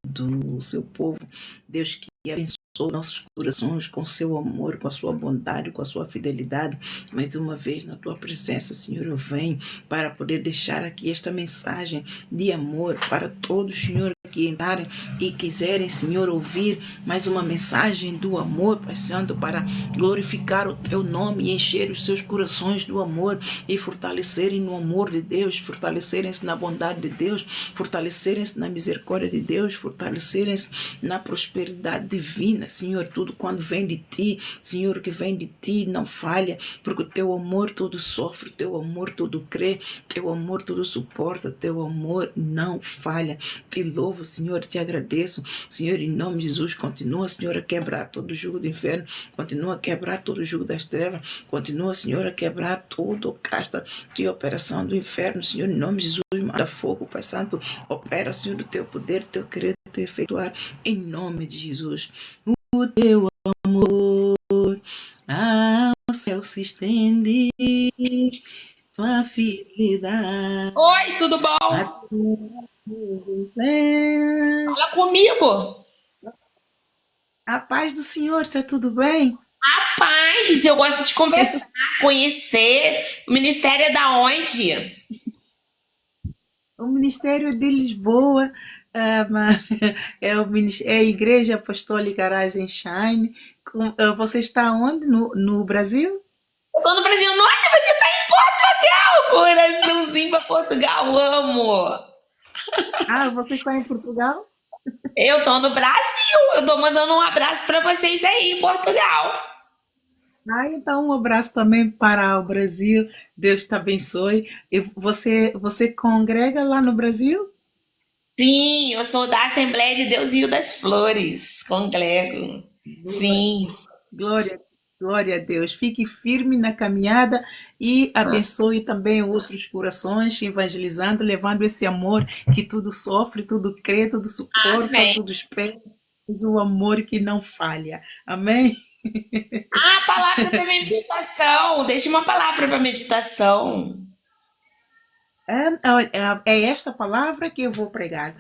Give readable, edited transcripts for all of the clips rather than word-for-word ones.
do seu povo. Deus, que abençoe nossos corações com seu amor, com a sua bondade, com a sua fidelidade. Mais uma vez na tua presença, Senhor, eu venho para poder deixar aqui esta mensagem de amor para todos, Senhor, que entrarem e quiserem, Senhor, ouvir mais uma mensagem do amor, Pai Santo, para glorificar o teu nome e encher os seus corações do amor e fortalecerem no amor de Deus, fortalecerem-se na bondade de Deus, fortalecerem-se na misericórdia de Deus, fortalecerem-se na prosperidade divina. Senhor, tudo quando vem de ti, Senhor, que vem de ti não falha, porque o teu amor tudo sofre, o teu amor tudo crê, teu amor tudo suporta, teu amor não falha. Te louvo, Senhor, te agradeço, Senhor, em nome de Jesus. Continua, Senhor, a quebrar todo o jugo do inferno, continua a quebrar todo o jugo das trevas, continua, Senhor, a quebrar todo o casta de operação do inferno, Senhor, em nome de Jesus. Manda fogo, Pai Santo, opera, Senhor, o teu poder, teu querer, teu efetuar, em nome de Jesus. O teu amor ao céu se estende, tua fidelidade. Oi, tudo bom? Fala comigo. A paz do Senhor, tá tudo bem? A paz, eu gosto de conversar, conhecer. O ministério é da onde? O Ministério de Lisboa, é a Igreja Apostólica Rise and Shine. Você está onde? No Brasil? Eu tô no Brasil. Nossa, você tá em Portugal! Coraçãozinho pra Portugal, amo! Você está em Portugal? Eu tô no Brasil. Eu tô mandando um abraço pra vocês aí em Portugal. Então um abraço também para o Brasil. Deus te abençoe. E você congrega lá no Brasil? Sim, eu sou da Assembleia de Deus Rio das Flores. Congrego. Sim. Glória a Deus. Fique firme na caminhada e abençoe também outros corações, evangelizando, levando esse amor que tudo sofre, tudo crê, tudo suporta, Amém. tudo espera. O amor que não falha. Amém? Palavra para meditação. Deixa uma palavra para meditação. É esta palavra que eu vou pregar.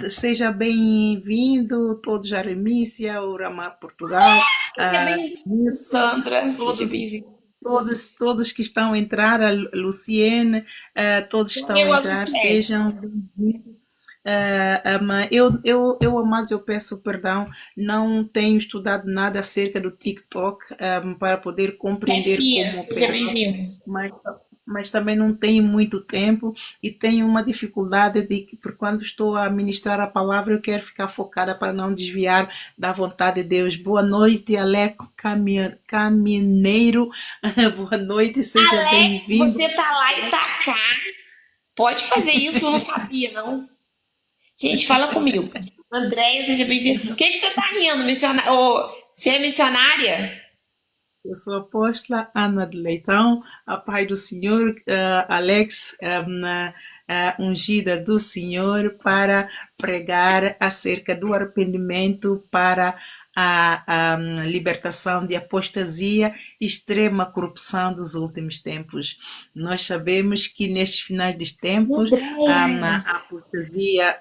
Seja bem-vindo, todos a Remícia, Uramar Portugal. Seja bem-vindo, Sandra. Seja bem-vindo. Todos que estão a entrar, a Luciene, todos que estão a entrar, sejam bem-vindos. Amados, eu peço perdão, não tenho estudado nada acerca do TikTok para poder compreender como seja bem-vindo. Mas também não tenho muito tempo e tenho uma dificuldade de que, por quando estou a ministrar a palavra, eu quero ficar focada para não desviar da vontade de Deus. Boa noite, Aleco Caminheiro. Boa noite, seja bem-vindo. Você tá lá e tá cá. Pode fazer isso, eu não sabia, não. Gente, fala comigo. Andréia, seja bem-vindo. O que você tá rindo, missionária? Você é missionária? Eu sou a apóstola Ana de Leitão, a paz do Senhor, Alex, ungida do Senhor para pregar acerca do arrependimento para a libertação de apostasia e extrema corrupção dos últimos tempos. Nós sabemos que nestes finais dos tempos a apostasia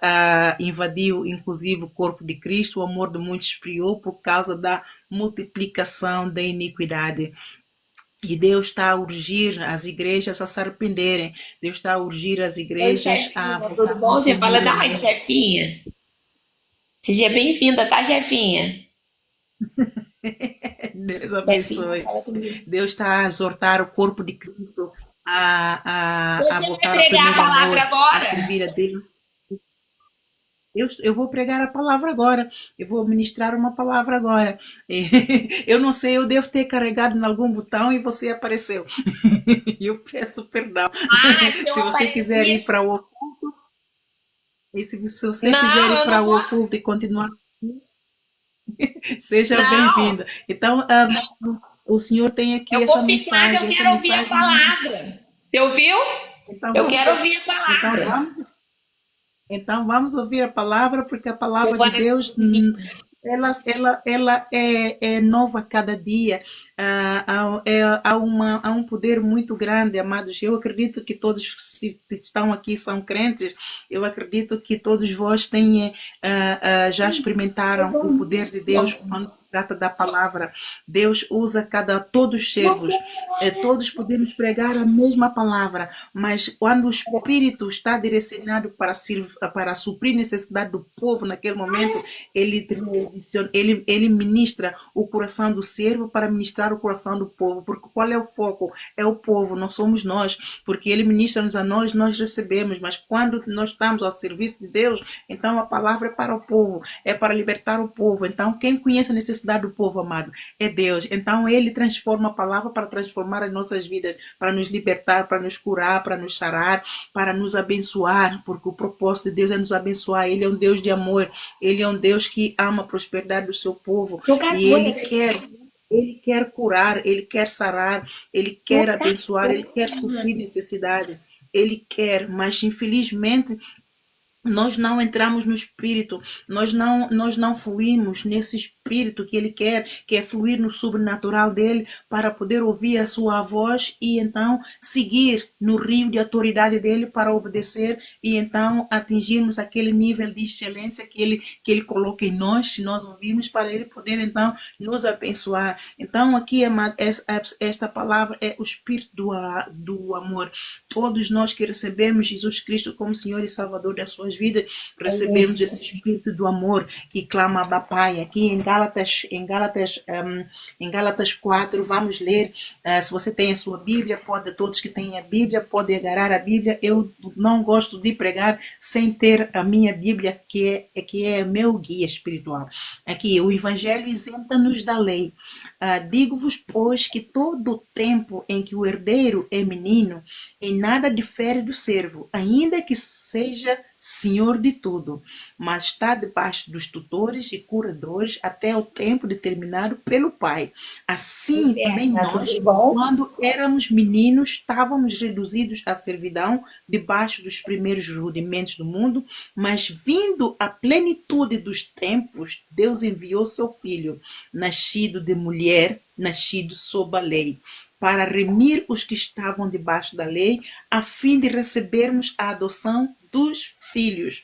invadiu inclusive o corpo de Cristo, o amor de muitos esfriou por causa da multiplicação da iniquidade. E Deus está a urgir as igrejas a se arrependerem. Deus está a urgir as igrejas a... Tudo bom? Você fala da onde, chefinha? Seja bem-vinda, tá, chefinha? Deus abençoe. Deus está a exortar o corpo de Cristo a voltar vai pregar a palavra agora? A servir a Deus. Eu vou pregar a palavra agora, eu vou ministrar uma palavra agora. Eu não sei, eu devo ter carregado em algum botão e você apareceu. Eu peço perdão. Se você quiser ir para o oculto, se você quiser ir para o oculto e continuar, seja bem-vinda. Então, o Senhor tem aqui essa mensagem. Eu quero ouvir a palavra. Você ouviu? Então, eu quero ouvir a palavra. Então vamos ouvir a palavra, porque a palavra de Deus ela é nova a cada dia. Há um poder muito grande, amados. Eu acredito que todos que estão aqui são crentes. Eu acredito que todos vós têm, já experimentaram o poder de Deus quando se trata da palavra. Deus usa todos os servos. Todos podemos pregar a mesma palavra, mas quando o Espírito está direcionado para suprir a necessidade do povo naquele momento, ele ministra o coração do servo para ministrar o coração do povo. Porque qual é o foco? É o povo, não somos nós. Porque ele ministra-nos a nós, nós recebemos. Mas quando nós estamos ao serviço de Deus, então a palavra é para o povo, é para libertar o povo. Então quem conhece a necessidade do povo, amado, é Deus. Então ele transforma a palavra para transformar as nossas vidas, para nos libertar, para nos curar, para nos sarar, para nos abençoar, porque o propósito de Deus é nos abençoar. Ele é um Deus de amor, ele é um Deus que ama a prosperidade do seu povo e ele quer curar, ele quer sarar, ele quer abençoar, ele quer suprir necessidade, ele quer, mas infelizmente nós não entramos no Espírito, nós não fluímos nesse Espírito que Ele quer, que é fluir no sobrenatural dele, para poder ouvir a sua voz e então seguir no rio de autoridade dele para obedecer e então atingirmos aquele nível de excelência que ele coloca em nós, se nós ouvirmos, para Ele poder então nos abençoar. Então aqui, esta palavra é o Espírito do amor. Todos nós que recebemos Jesus Cristo como Senhor e Salvador das suas vidas, recebemos esse Espírito do amor que clama Abba Pai. Aqui em Gálatas 4, vamos ler, se você tem a sua Bíblia, todos que têm a Bíblia, podem agarrar a Bíblia. Eu não gosto de pregar sem ter a minha Bíblia, que é meu guia espiritual. Aqui, o Evangelho isenta-nos da lei. Digo-vos, pois, que todo o tempo em que o herdeiro é menino, em nada difere do servo, ainda que seja senhor de tudo, mas está debaixo dos tutores e curadores até o tempo determinado pelo Pai. Assim também nós, quando éramos meninos, estávamos reduzidos à servidão, debaixo dos primeiros rudimentos do mundo, mas vindo a plenitude dos tempos, Deus enviou seu Filho, nascido de mulher, nascido sob a lei, para remir os que estavam debaixo da lei, a fim de recebermos a adoção dos filhos.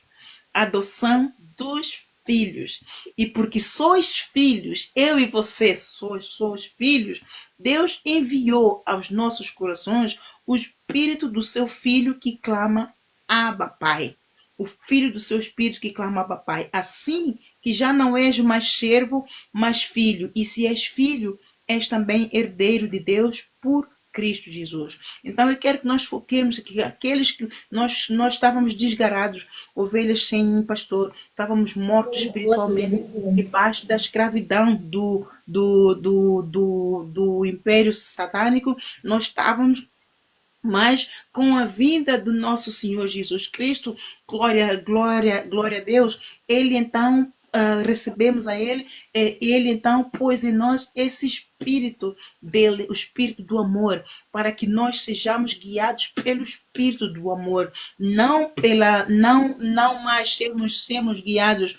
Adoção dos filhos. E porque sois filhos, eu e você sois filhos, Deus enviou aos nossos corações o Espírito do seu Filho que clama Abba Pai. O Filho do seu Espírito que clama Abba Pai. Assim que já não és mais servo, mas filho. E se és filho, és também herdeiro de Deus por Cristo Jesus. Então eu quero que nós foquemos que aqueles que nós estávamos desgarados, ovelhas sem pastor, estávamos mortos espiritualmente, debaixo da escravidão do império satânico, nós estávamos, mas com a vinda do nosso Senhor Jesus Cristo, glória a Deus, ele então recebemos a ele, ele então pôs em nós esse Espírito dele, o Espírito do amor, para que nós sejamos guiados pelo Espírito do amor, não mais sermos guiados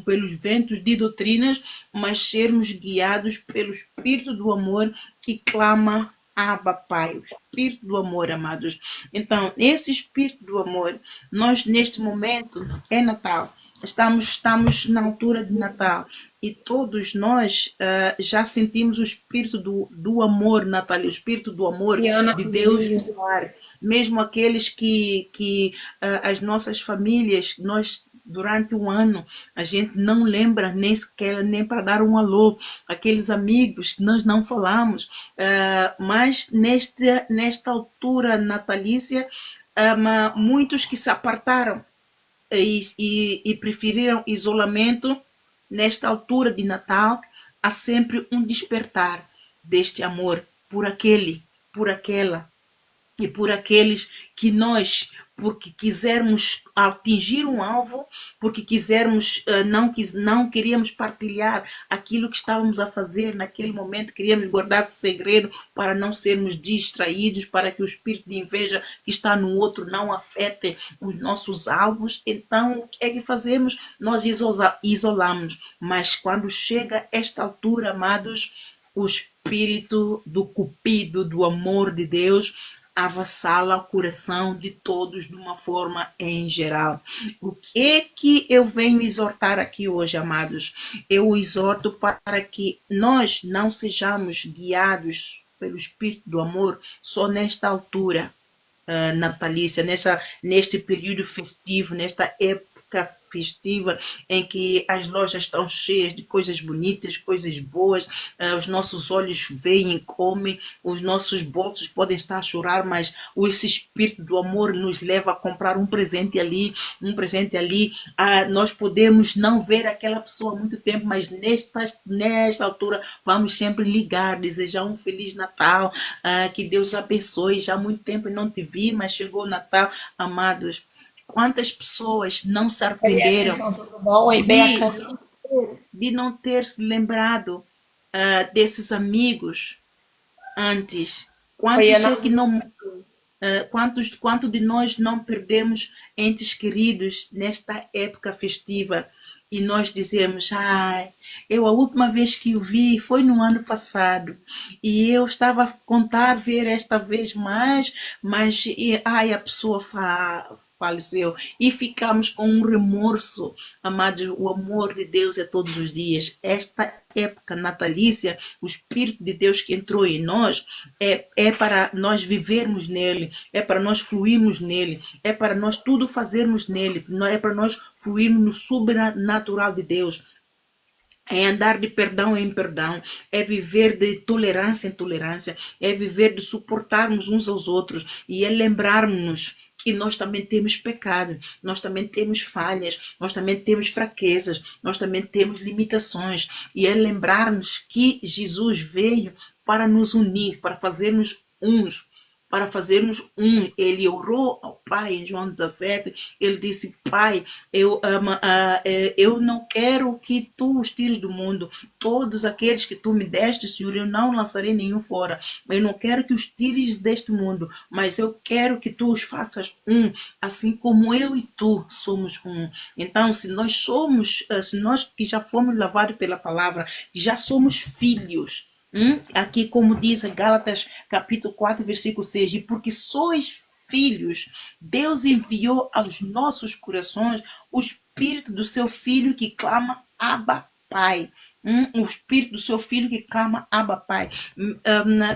pelos ventos de doutrinas, mas sermos guiados pelo Espírito do amor que clama Abba Pai, o Espírito do amor, amados. Então, esse Espírito do amor, nós neste momento, é Natal, estamos na altura de Natal e todos nós já sentimos o Espírito do amor natalino, o Espírito do amor de Deus no ar. Mesmo aqueles que as nossas famílias, nós durante um ano, a gente não lembra nem sequer, nem para dar um alô, aqueles amigos que nós não falamos, mas nesta altura natalícia, muitos que se apartaram e preferiram isolamento, nesta altura de Natal, há sempre um despertar deste amor por aquele, por aquela, e por aqueles que nós porque quisermos atingir um alvo, porque quisermos, não queríamos partilhar aquilo que estávamos a fazer naquele momento, queríamos guardar segredo para não sermos distraídos, para que o espírito de inveja que está no outro não afete os nossos alvos. Então, o que é que fazemos? Nós isolamos. Mas quando chega esta altura, amados, o espírito do cupido, do amor de Deus, avassala o coração de todos de uma forma em geral. O que eu venho exortar aqui hoje, amados? Eu exorto para que nós não sejamos guiados pelo espírito do amor só nesta altura natalícia, neste período festivo, nesta época festiva em que as lojas estão cheias de coisas bonitas, coisas boas, os nossos olhos veem e comem, os nossos bolsos podem estar a chorar, mas esse espírito do amor nos leva a comprar um presente ali, nós podemos não ver aquela pessoa há muito tempo, mas nesta altura vamos sempre ligar, desejar um Feliz Natal, que Deus abençoe, já há muito tempo não te vi, mas chegou o Natal, amados. Quantas pessoas não se arrependeram Tudo bom? Oi, Beca. de não ter se lembrado desses amigos antes? Quanto de nós não perdemos entes queridos nesta época festiva? E nós dizemos, a última vez que o vi foi no ano passado, e eu estava a contar ver esta vez mais, mas a pessoa faleceu, e ficamos com um remorso. Amados, o amor de Deus é todos os dias. Esta época natalícia, o Espírito de Deus que entrou em nós, é para nós vivermos nele, é para nós fluirmos nele, é para nós tudo fazermos nele, é para nós fluirmos no sobrenatural de Deus. É andar de perdão em perdão, é viver de tolerância em tolerância, é viver de suportarmos uns aos outros, e é lembrarmos que nós também temos pecado, nós também temos falhas, nós também temos fraquezas, nós também temos limitações, e é lembrarmos que Jesus veio para nos unir, para fazermos uns. Ele orou ao Pai em João 17, ele disse, Pai, eu não quero que tu os tires do mundo, todos aqueles que tu me deste, Senhor, eu não lançarei nenhum fora, eu não quero que os tires deste mundo, mas eu quero que tu os faças um, assim como eu e tu somos um. Então, se nós que já fomos lavados pela palavra, já somos filhos, aqui como diz Gálatas capítulo 4, versículo 6, e porque sois filhos, Deus enviou aos nossos corações o Espírito do seu Filho que clama Abba, Pai. O Espírito do seu Filho que clama Abba, Pai.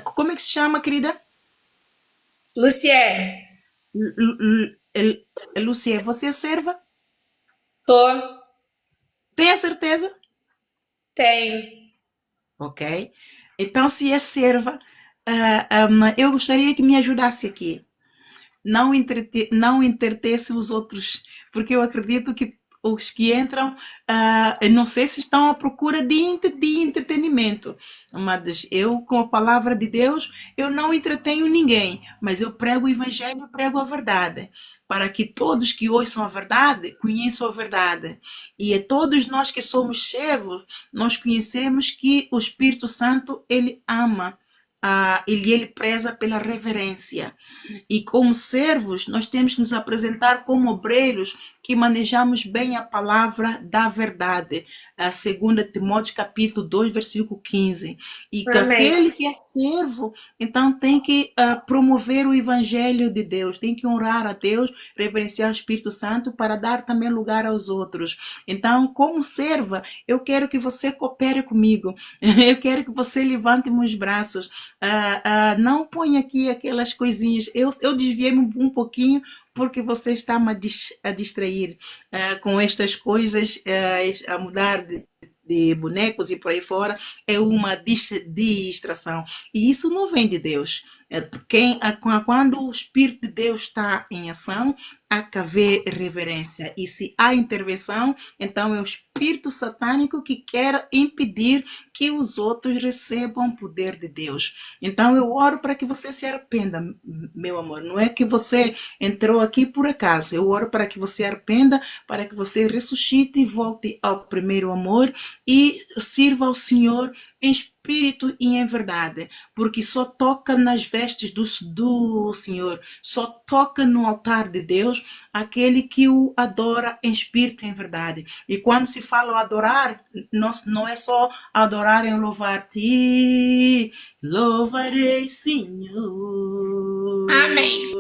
Como é que se chama, querida? Lucier. Lucier, você é serva? Tô. Tem a certeza? Tenho. Ok. Então, se é serva, eu gostaria que me ajudasse aqui. Não entretesse os outros, porque eu acredito que os que entram, não sei se estão à procura de entretenimento, mas eu, com a palavra de Deus, eu não entretenho ninguém, mas eu prego o evangelho, prego a verdade, para que todos que ouçam a verdade, conheçam a verdade. E todos nós que somos servos, nós conhecemos que o Espírito Santo, ele ama, ele preza pela reverência. E como servos, nós temos que nos apresentar como obreiros que manejamos bem a palavra da verdade. 2 Timóteo capítulo 2, versículo 15. E que aquele que é servo, então tem que promover o evangelho de Deus, tem que honrar a Deus, reverenciar o Espírito Santo para dar também lugar aos outros. Então, como serva, eu quero que você coopere comigo. Eu quero que você levante meus braços. Não ponha aqui aquelas coisinhas. Eu desviei-me um pouquinho porque você está a distrair com estas coisas, a mudar de bonecos e por aí fora, é uma distração. E isso não vem de Deus. Quando o Espírito de Deus está em ação, há que haver reverência. E se há intervenção, então é o espírito satânico que quer impedir que os outros recebam o poder de Deus. Então eu oro para que você se arrependa, meu amor. Não é que você entrou aqui por acaso. Eu oro para que você arrependa, para que você ressuscite e volte ao primeiro amor e sirva ao Senhor em espírito e em verdade, porque só toca nas vestes do Senhor, só toca no altar de Deus aquele que o adora em espírito e em verdade. E quando se fala adorar, não é só adorar e louvar-te, louvarei, Senhor. Amém.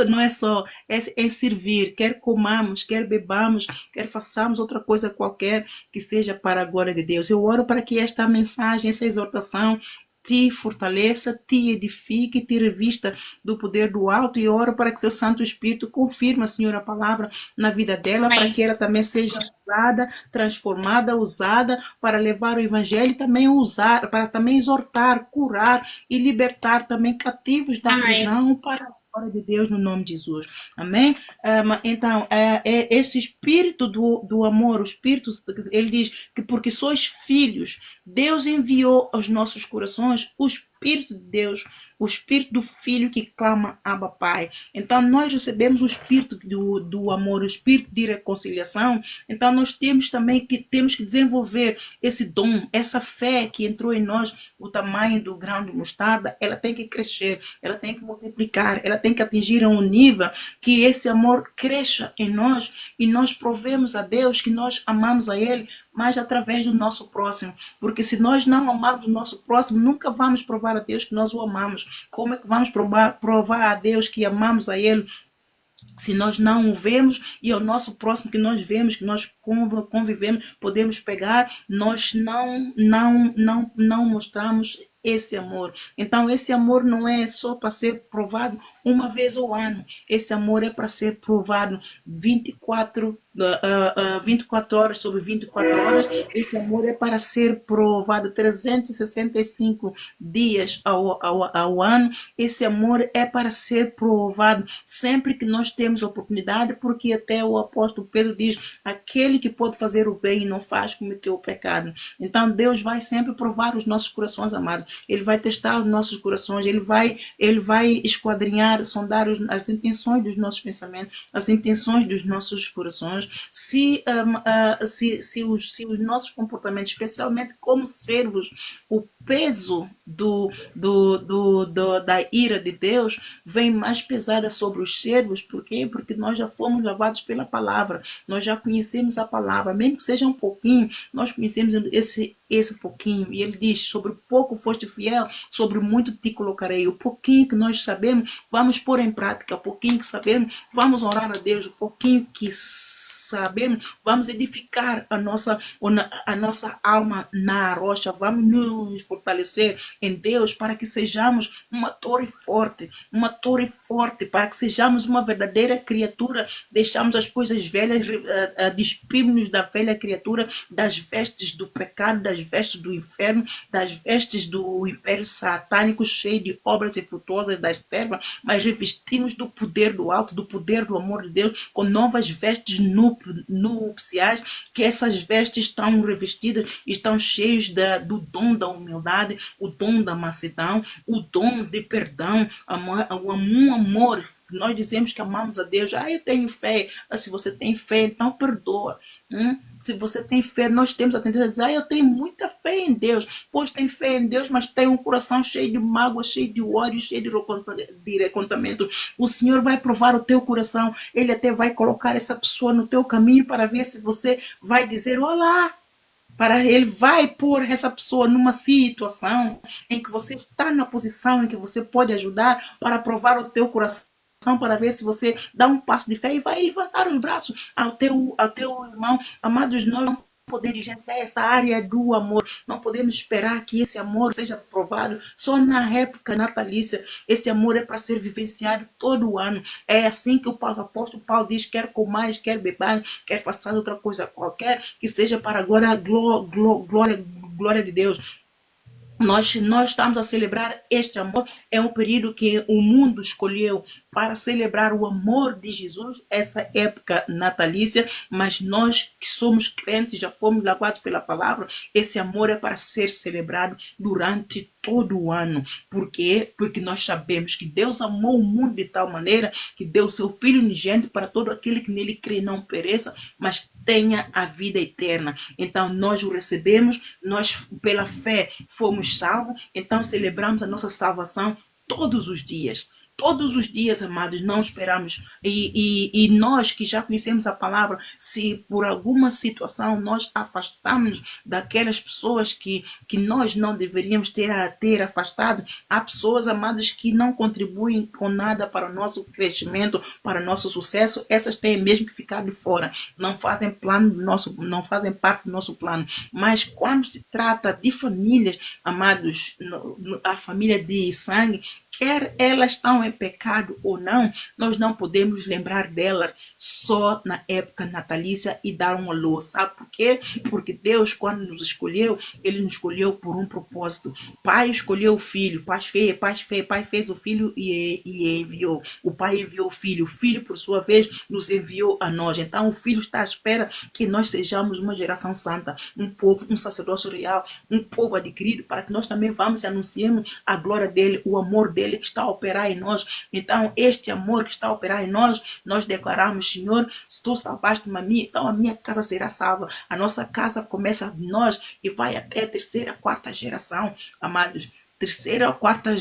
Não é só, é servir, quer comamos, quer bebamos, quer façamos outra coisa qualquer que seja para a glória de Deus. Eu oro para que esta mensagem, essa exortação te fortaleça, te edifique, te revista do poder do alto, e oro para que seu Santo Espírito confirme, Senhor, a palavra na vida dela, Amém. para que ela também seja usada, transformada, usada para levar o evangelho e também usar, para também exortar, curar e libertar também cativos da Amém. prisão para a glória de Deus, no nome de Jesus. Amém? Então, esse espírito do amor, o espírito, ele diz que porque sois filhos, Deus enviou aos nossos corações o Espírito de Deus, o Espírito do Filho que clama Abba Pai. Então nós recebemos o Espírito do amor, o Espírito de reconciliação. Então nós temos que desenvolver esse dom, essa fé que entrou em nós, o tamanho do grão de mostarda. Ela tem que crescer, ela tem que multiplicar, ela tem que atingir a um nível que esse amor cresça em nós e nós provemos a Deus que nós amamos a Ele, mas através do nosso próximo. Porque se nós não amarmos o nosso próximo, nunca vamos provar a Deus que nós o amamos. Como é que vamos provar a Deus que amamos a Ele se nós não o vemos e o nosso próximo que nós vemos, que nós convivemos, podemos pegar, nós não mostramos esse amor. Então esse amor não é só para ser provado uma vez ao ano. Esse amor é para ser provado 24 horas sobre 24 horas. Esse amor é para ser provado 365 dias ao ano. Esse amor é para ser provado sempre que nós temos oportunidade, porque até o apóstolo Pedro diz: aquele que pode fazer o bem e não faz, cometeu o pecado. Então Deus vai sempre provar os nossos corações, amados. Ele vai testar os nossos corações, ele vai esquadrinhar, sondar as intenções dos nossos pensamentos, as intenções dos nossos corações. Se os nossos comportamentos, especialmente como servos, o peso da ira de Deus vem mais pesada sobre os servos. Por quê? Porque nós já fomos lavados pela palavra, nós já conhecemos a palavra, mesmo que seja um pouquinho, nós conhecemos esse pouquinho. E ele diz: sobre pouco foste fiel, sobre muito te colocarei. O pouquinho que nós sabemos, vamos pôr em prática. O pouquinho que sabemos, vamos orar a Deus. O pouquinho que sabemos, vamos edificar a nossa alma na rocha, vamos nos fortalecer em Deus para que sejamos uma torre forte, para que sejamos uma verdadeira criatura. Deixamos as coisas velhas, despimos-nos da velha criatura, das vestes do pecado, das vestes do inferno, das vestes do império satânico, cheio de obras infrutuosas das trevas, mas revestimos do poder do alto, do poder do amor de Deus, com novas vestes nupciais, que essas vestes estão revestidas, estão cheias do dom da humildade, o dom da mansidão, o dom de perdão, um amor. Nós dizemos que amamos a Deus. Eu tenho fé. Se você tem fé, então perdoa. Se você tem fé, nós temos a tendência a dizer: eu tenho muita fé em Deus. Pois tem fé em Deus, mas tem um coração cheio de mágoa, cheio de ódio, cheio de recontamento. O Senhor vai provar o teu coração. Ele até vai colocar essa pessoa no teu caminho para ver se você vai dizer: olá. Ele vai pôr essa pessoa numa situação em que você está na posição em que você pode ajudar, para provar o teu coração, para ver se você dá um passo de fé e vai levantar os braços ao teu irmão. Amados, nós não podemos negligenciar essa área do amor. Não podemos esperar que esse amor seja provado só na época natalícia. Esse amor é para ser vivenciado todo o ano. É assim que o apóstolo Paulo diz: quer comais, quer bebais, quer façais outra coisa qualquer, que seja para a glória de Deus. Nós estamos a celebrar este amor. É um período que o mundo escolheu para celebrar o amor de Jesus, essa época natalícia, mas nós que somos crentes, já fomos lavados pela palavra, esse amor é para ser celebrado durante todo o ano. Por quê? Porque nós sabemos que Deus amou o mundo de tal maneira que deu o seu Filho unigênito para todo aquele que nele crê não pereça, mas tenha a vida eterna. Então nós o recebemos, nós pela fé fomos salvos, então celebramos a nossa salvação todos os dias. Todos os dias, amados, não esperamos. E nós que já conhecemos a palavra, se por alguma situação nós afastamos daquelas pessoas que nós não deveríamos ter afastado, há pessoas, amados, que não contribuem com nada para o nosso crescimento, para o nosso sucesso, essas têm mesmo que ficar de fora, não fazem não fazem parte do nosso plano. Mas quando se trata de famílias, amados, a família de sangue, quer elas estão em pecado ou não, nós não podemos lembrar delas só na época natalícia e dar um alô. Sabe por quê? Porque Deus, quando nos escolheu, Ele nos escolheu por um propósito. Pai escolheu o filho, pai fez o filho e enviou. O pai enviou o filho, por sua vez, nos enviou a nós. Então, o filho está à espera que nós sejamos uma geração santa, um povo, um sacerdócio real, um povo adquirido, para que nós também vamos e anunciemos a glória dele, o amor dele que está a operar em nós. Então, este amor que está a operar em nós, nós declaramos: Senhor, se tu salvaste-me a mim, então a minha casa será salva. A nossa casa começa de nós e vai até a terceira, quarta geração, amados. Terceira ou quarta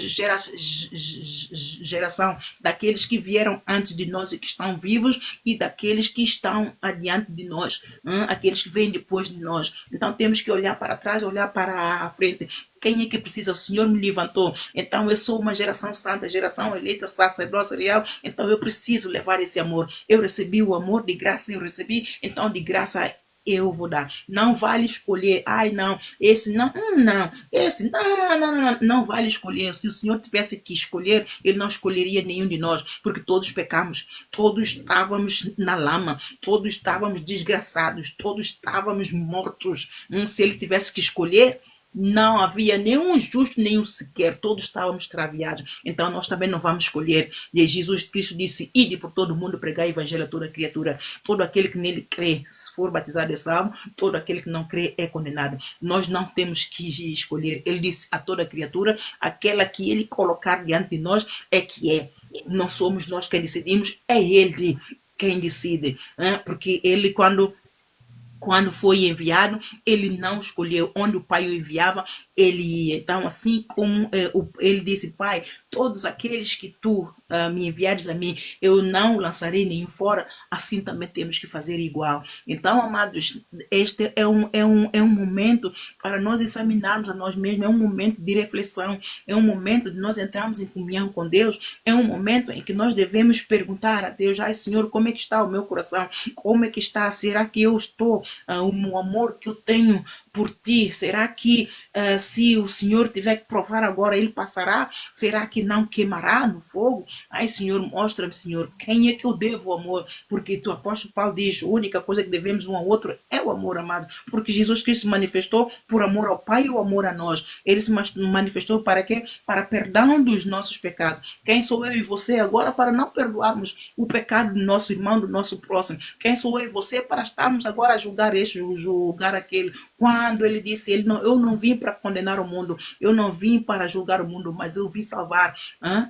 geração daqueles que vieram antes de nós e que estão vivos, e daqueles que estão adiante de nós, aqueles que vêm depois de nós. Então temos que olhar para trás, olhar para a frente. Quem é que precisa? O Senhor me levantou. Então eu sou uma geração santa, geração eleita, sacerdócio real. Então eu preciso levar esse amor. Eu recebi o amor de graça, eu recebi, então de graça eu vou dar. Não vale escolher, ai não, esse não, não, esse não vale escolher. Se o Senhor tivesse que escolher, Ele não escolheria nenhum de nós, porque todos pecamos, todos estávamos na lama, todos estávamos desgraçados, todos estávamos mortos. Se Ele tivesse que escolher, não havia nenhum justo, nenhum sequer, todos estávamos extraviados. Então nós também não vamos escolher. E Jesus Cristo disse: ide por todo mundo pregar o evangelho a toda criatura. Todo aquele que nele crê, se for batizado, é salvo. Todo aquele que não crê é condenado. Nós não temos que escolher. Ele disse a toda criatura: aquela que ele colocar diante de nós é que é. Não somos nós quem decidimos, é ele quem decide. Porque ele, quando foi enviado, ele não escolheu onde o pai o enviava, ele ia. Então, assim como ele disse: Pai, todos aqueles que tu me enviares a mim, eu não lançarei nenhum fora, assim também temos que fazer igual. Então, amados, este é um momento para nós examinarmos a nós mesmos, é um momento de reflexão, é um momento de nós entrarmos em comunhão com Deus, é um momento em que nós devemos perguntar a Deus: ai Senhor, como é que está o meu coração? Como é que está? Será que eu estou, o amor que eu tenho por ti, será que se o Senhor tiver que provar agora, ele passará? Será que não queimará no fogo? Ai Senhor, mostra-me, Senhor, quem é que eu devo o amor? Porque o apóstolo Paulo diz: a única coisa que devemos um ao outro é o amor, amado. Porque Jesus Cristo se manifestou por amor ao Pai e o amor a nós. Ele se manifestou para quê? Para perdão dos nossos pecados. Quem sou eu e você agora para não perdoarmos o pecado do nosso irmão, do nosso próximo? Quem sou eu e você para estarmos agora a julgar este, julgar aquele? Quando ele disse: eu não vim para condenar o mundo, eu não vim para julgar o mundo, mas eu vim salvar.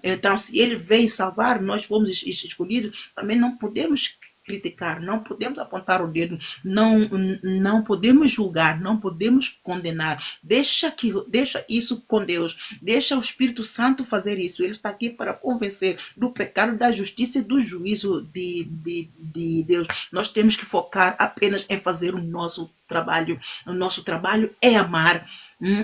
Então, se ele veio salvar, nós fomos escolhidos, também não podemos criticar, não podemos apontar o dedo, não podemos julgar, não podemos condenar. Deixa isso com Deus, deixa o Espírito Santo fazer isso. Ele está aqui para convencer do pecado, da justiça e do juízo de Deus. Nós temos que focar apenas em fazer o nosso trabalho. O nosso trabalho é amar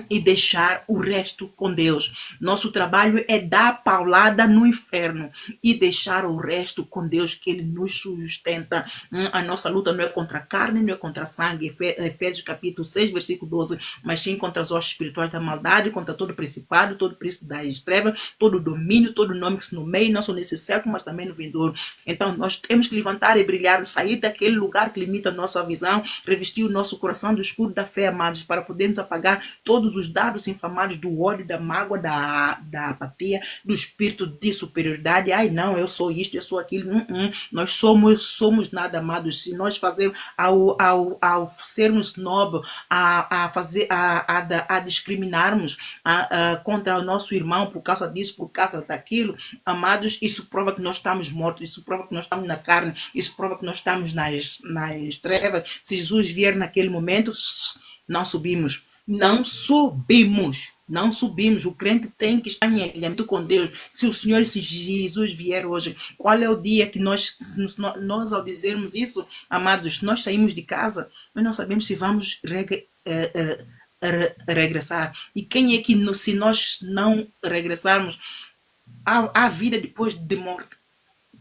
e deixar o resto com Deus. Nosso trabalho é dar paulada no inferno e deixar o resto com Deus, que Ele nos sustenta. A nossa luta não é contra a carne, não é contra a sangue. Efésios capítulo 6, versículo 12. Mas sim contra as hostes espirituais da maldade, contra todo principado, todo príncipe das trevas, todo domínio, todo nome que se nomeia, não só nesse século, mas também no vindouro. Então nós temos que levantar e brilhar, sair daquele lugar que limita a nossa visão, revestir o nosso coração do escudo da fé, amados, para podermos apagar todos os dados inflamados do ódio, da mágoa, da apatia, do espírito de superioridade. Ai, não, eu sou isto, eu sou aquilo. Nós somos nada, amados. Se nós fazemos, ao sermos snob, a discriminarmos contra o nosso irmão por causa disso, por causa daquilo, amados, isso prova que nós estamos mortos, isso prova que nós estamos na carne, isso prova que nós estamos nas trevas. Se Jesus vier naquele momento, não subimos. Não subimos. Não subimos. O crente tem que estar em alinhamento com Deus. Se o Senhor, se Jesus vier hoje, qual é o dia que nós ao dizermos isso, amados, nós saímos de casa, mas não sabemos se vamos regressar. E quem é que, se nós não regressarmos, há vida depois de morte?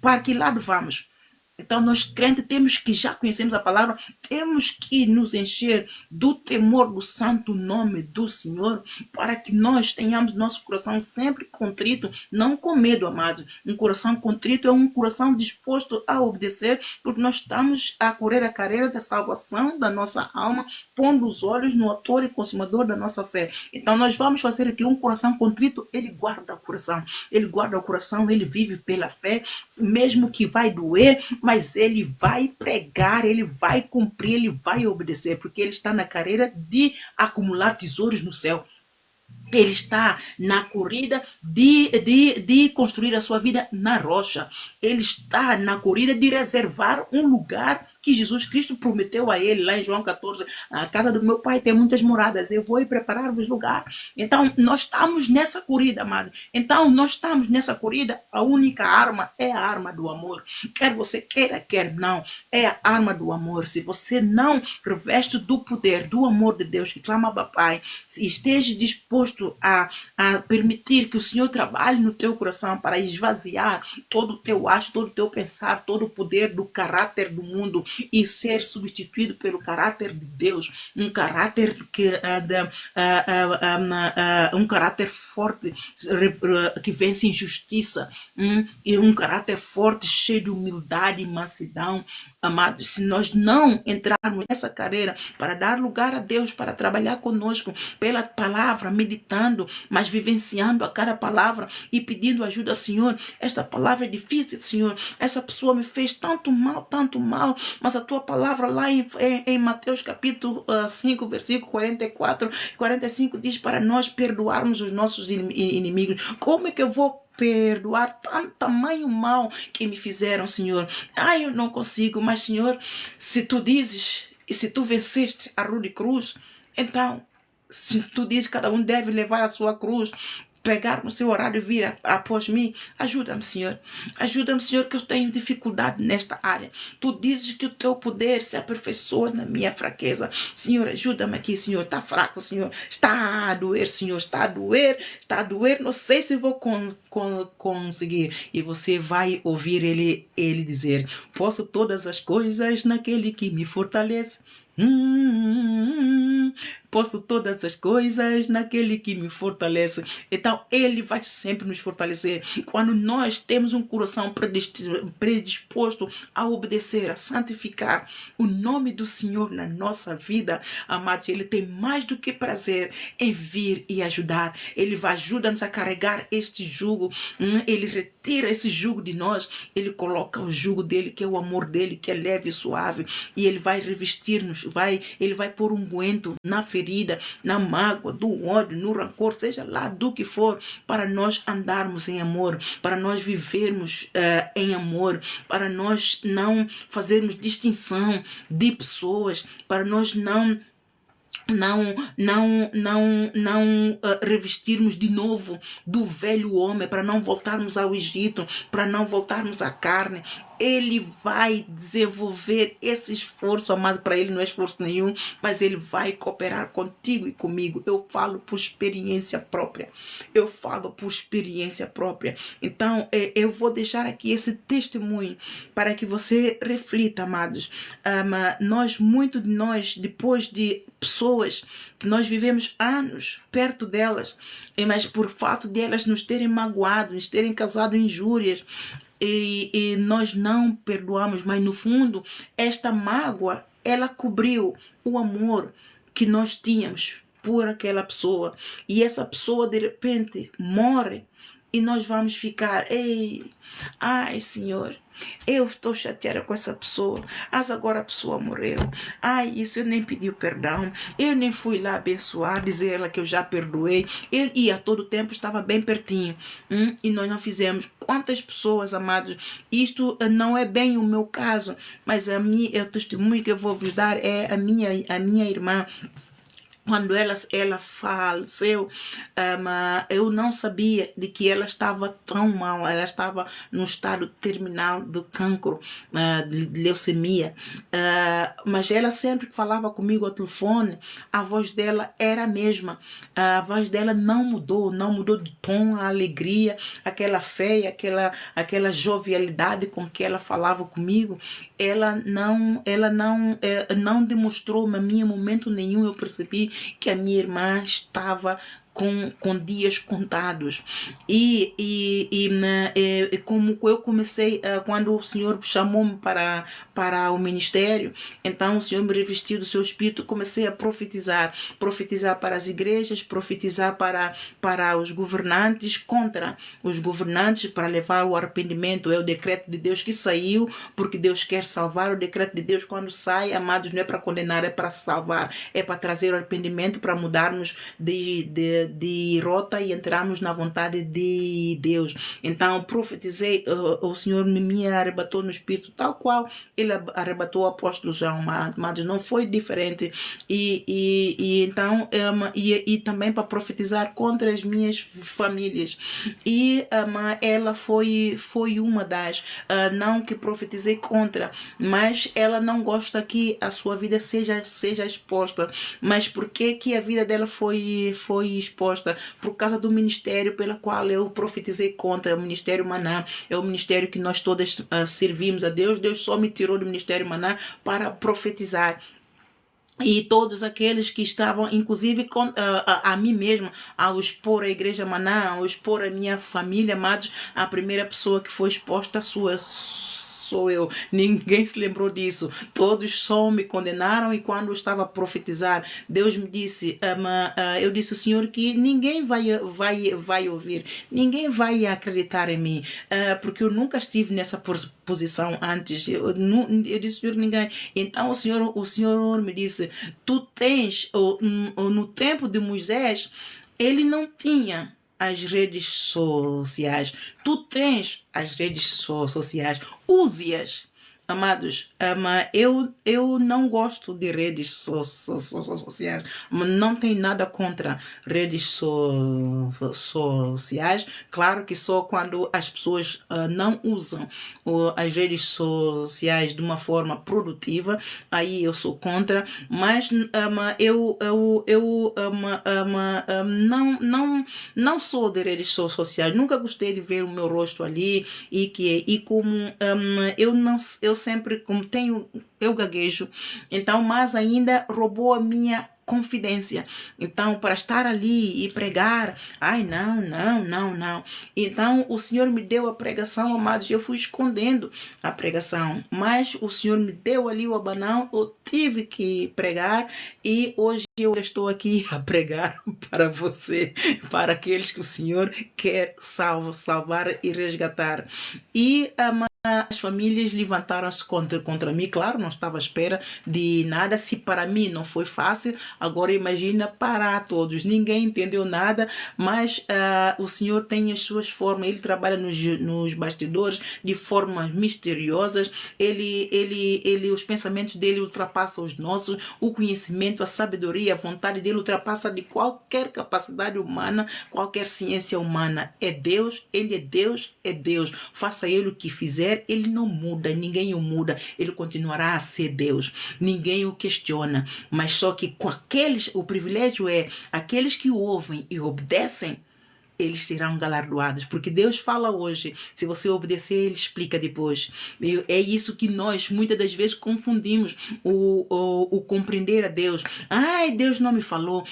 Para que lado vamos? Então, nós crentes temos que, já conhecemos a palavra, temos que nos encher do temor do santo nome do Senhor, para que nós tenhamos nosso coração sempre contrito, não com medo, amados. Um coração contrito é um coração disposto a obedecer, porque nós estamos a correr a carreira da salvação da nossa alma, pondo os olhos no autor e consumador da nossa fé. Então, nós vamos fazer aqui um coração contrito, ele guarda o coração. Ele guarda o coração, ele vive pela fé, mesmo que vai doer, mas ele vai pregar, ele vai cumprir, ele vai obedecer, porque ele está na carreira de acumular tesouros no céu. Ele está na corrida de construir a sua vida na rocha. Ele está na corrida de reservar um lugar que Jesus Cristo prometeu a ele, lá em João 14, a casa do meu pai tem muitas moradas, eu vou preparar-vos lugar. Então, nós estamos nessa corrida, amado. Então, nós estamos nessa corrida, a única arma é a arma do amor. Quer você queira, quer não, é a arma do amor. Se você não reveste do poder, do amor de Deus, que clama para Pai, se esteja disposto a permitir que o Senhor trabalhe no teu coração para esvaziar todo o teu acho, todo o teu pensar, todo o poder do caráter do mundo, e ser substituído pelo caráter de Deus, um caráter um caráter forte que vence injustiça, e um caráter forte cheio de humildade e mansidão. Amados, se nós não entrarmos nessa carreira para dar lugar a Deus, para trabalhar conosco pela palavra, meditando, mas vivenciando a cada palavra e pedindo ajuda ao Senhor, esta palavra é difícil, Senhor, essa pessoa me fez tanto mal, mas a tua palavra lá em Mateus capítulo 5, versículo 44, 45 diz para nós perdoarmos os nossos inimigos. Como é que eu vou perdoar tamanho mal que me fizeram, Senhor? Ai, eu não consigo, mas Senhor, se tu dizes e se tu venceste a rude cruz, então, se tu dizes que cada um deve levar a sua cruz, pegar no seu horário e vir após mim, ajuda-me, Senhor. Ajuda-me, Senhor, que eu tenho dificuldade nesta área. Tu dizes que o teu poder se aperfeiçoa na minha fraqueza. Senhor, ajuda-me aqui, Senhor. Está fraco, Senhor. Está a doer, Senhor. Está a doer. Não sei se vou conseguir. E você vai ouvir ele dizer: posso todas as coisas naquele que me fortalece. Posso todas as coisas naquele que me fortalece. Então, ele vai sempre nos fortalecer. Quando nós temos um coração predisposto a obedecer, a santificar o nome do Senhor na nossa vida, amados, ele tem mais do que prazer em vir e ajudar. Ele vai ajudar-nos a carregar este jugo. Ele retira esse jugo de nós. Ele coloca o jugo dele, que é o amor dele, que é leve e suave. E ele vai revestir-nos. Ele vai pôr unguento na ferida, na mágoa, do ódio, no rancor, seja lá do que for, para nós andarmos em amor, para nós vivermos em amor, para nós não fazermos distinção de pessoas, para nós não revestirmos de novo do velho homem, para não voltarmos ao Egito, para não voltarmos à carne. Ele vai desenvolver esse esforço, amado. Para ele não é esforço nenhum, mas ele vai cooperar contigo e comigo. Eu falo por experiência própria. Então, eu vou deixar aqui esse testemunho para que você reflita, amados. Muitos de nós, depois de pessoas que nós vivemos anos perto delas, mas por fato de elas nos terem magoado, nos terem causado injúrias, e nós não perdoamos, mas no fundo esta mágoa, ela cobriu o amor que nós tínhamos por aquela pessoa e essa pessoa de repente morre e nós vamos ficar, ei, ai Senhor, eu estou chateada com essa pessoa, mas agora a pessoa morreu, ai, isso eu nem pedi perdão, eu nem fui lá abençoar, dizer a ela que eu já perdoei, eu ia todo tempo, estava bem pertinho, e nós não fizemos. Quantas pessoas, amados, isto não é bem o meu caso, mas o testemunho que eu vou vos dar é a minha irmã. Quando ela faleceu, eu não sabia de que ela estava tão mal, ela estava no estado terminal do cancro, de leucemia, mas ela sempre que falava comigo ao telefone, a voz dela era a mesma, a voz dela não mudou de tom, a alegria, aquela fé, aquela jovialidade com que ela falava comigo, ela não demonstrou a mim em momento nenhum. Eu percebi que a minha irmã estava com dias contados e como eu comecei, quando o Senhor chamou-me para o ministério, então o Senhor me revestiu do seu espírito, comecei a profetizar para as igrejas, profetizar para os governantes, contra os governantes, para levar o arrependimento. É o decreto de Deus que saiu, porque Deus quer salvar. O decreto de Deus, quando sai, amados, não é para condenar, é para salvar, é para trazer o arrependimento, para mudarmos de rota e entrarmos na vontade de Deus. Então profetizei, o Senhor me arrebatou no espírito, tal qual ele arrebatou o apóstolo João, mas não foi diferente. Então também para profetizar contra as minhas famílias, e ela foi uma das, não que profetizei contra, mas ela não gosta que a sua vida seja exposta. Mas por que a vida dela foi exposta? Por causa do ministério pelo qual eu profetizei contra, o ministério Maná. É o ministério que nós todas servimos a Deus. Deus só me tirou do ministério Maná para profetizar. E todos aqueles que estavam, inclusive a mim mesma, ao expor a igreja Maná, ao expor a minha família, amados, a primeira pessoa que foi exposta sou eu. Ninguém se lembrou disso. Todos só me condenaram. E quando eu estava a profetizar, Deus me disse, eu disse ao Senhor que ninguém vai ouvir, ninguém vai acreditar em mim, porque eu nunca estive nessa posição antes. Eu disse, Senhor, ninguém. Então o Senhor me disse, tu tens, no tempo de Moisés, ele não tinha as redes sociais. Tu tens as redes sociais. Use-as. Amados, eu não gosto de redes sociais, não tenho nada contra redes sociais. Claro que só quando as pessoas não usam as redes sociais de uma forma produtiva, aí eu sou contra, mas não sou de redes sociais, nunca gostei de ver o meu rosto ali, e como eu sempre, como eu gaguejo, então mais ainda roubou a minha confidência. Então, para estar ali e pregar, não. Então, o Senhor me deu a pregação, amados, eu fui escondendo a pregação, mas o Senhor me deu ali o abanão, eu tive que pregar, e hoje eu estou aqui a pregar para você, para aqueles que o Senhor quer salvar e resgatar. E as famílias levantaram-se contra mim. Claro, não estava à espera de nada. Se para mim não foi fácil, agora imagina para todos. Ninguém entendeu nada, mas o Senhor tem as suas formas. Ele trabalha nos bastidores de formas misteriosas. Os pensamentos dele ultrapassam os nossos. O conhecimento, a sabedoria, a vontade dele ultrapassa de qualquer capacidade humana, qualquer ciência humana. É Deus, ele é Deus, é Deus. Faça ele o que fizer, ele não muda, ninguém o muda, ele continuará a ser Deus, ninguém o questiona, mas só que com aqueles, o privilégio é aqueles que o ouvem e obedecem, eles serão galardoados, porque Deus fala hoje, se você obedecer, Ele explica depois. É isso que nós, muitas das vezes, confundimos, o compreender a Deus. Ai, Deus não me falou,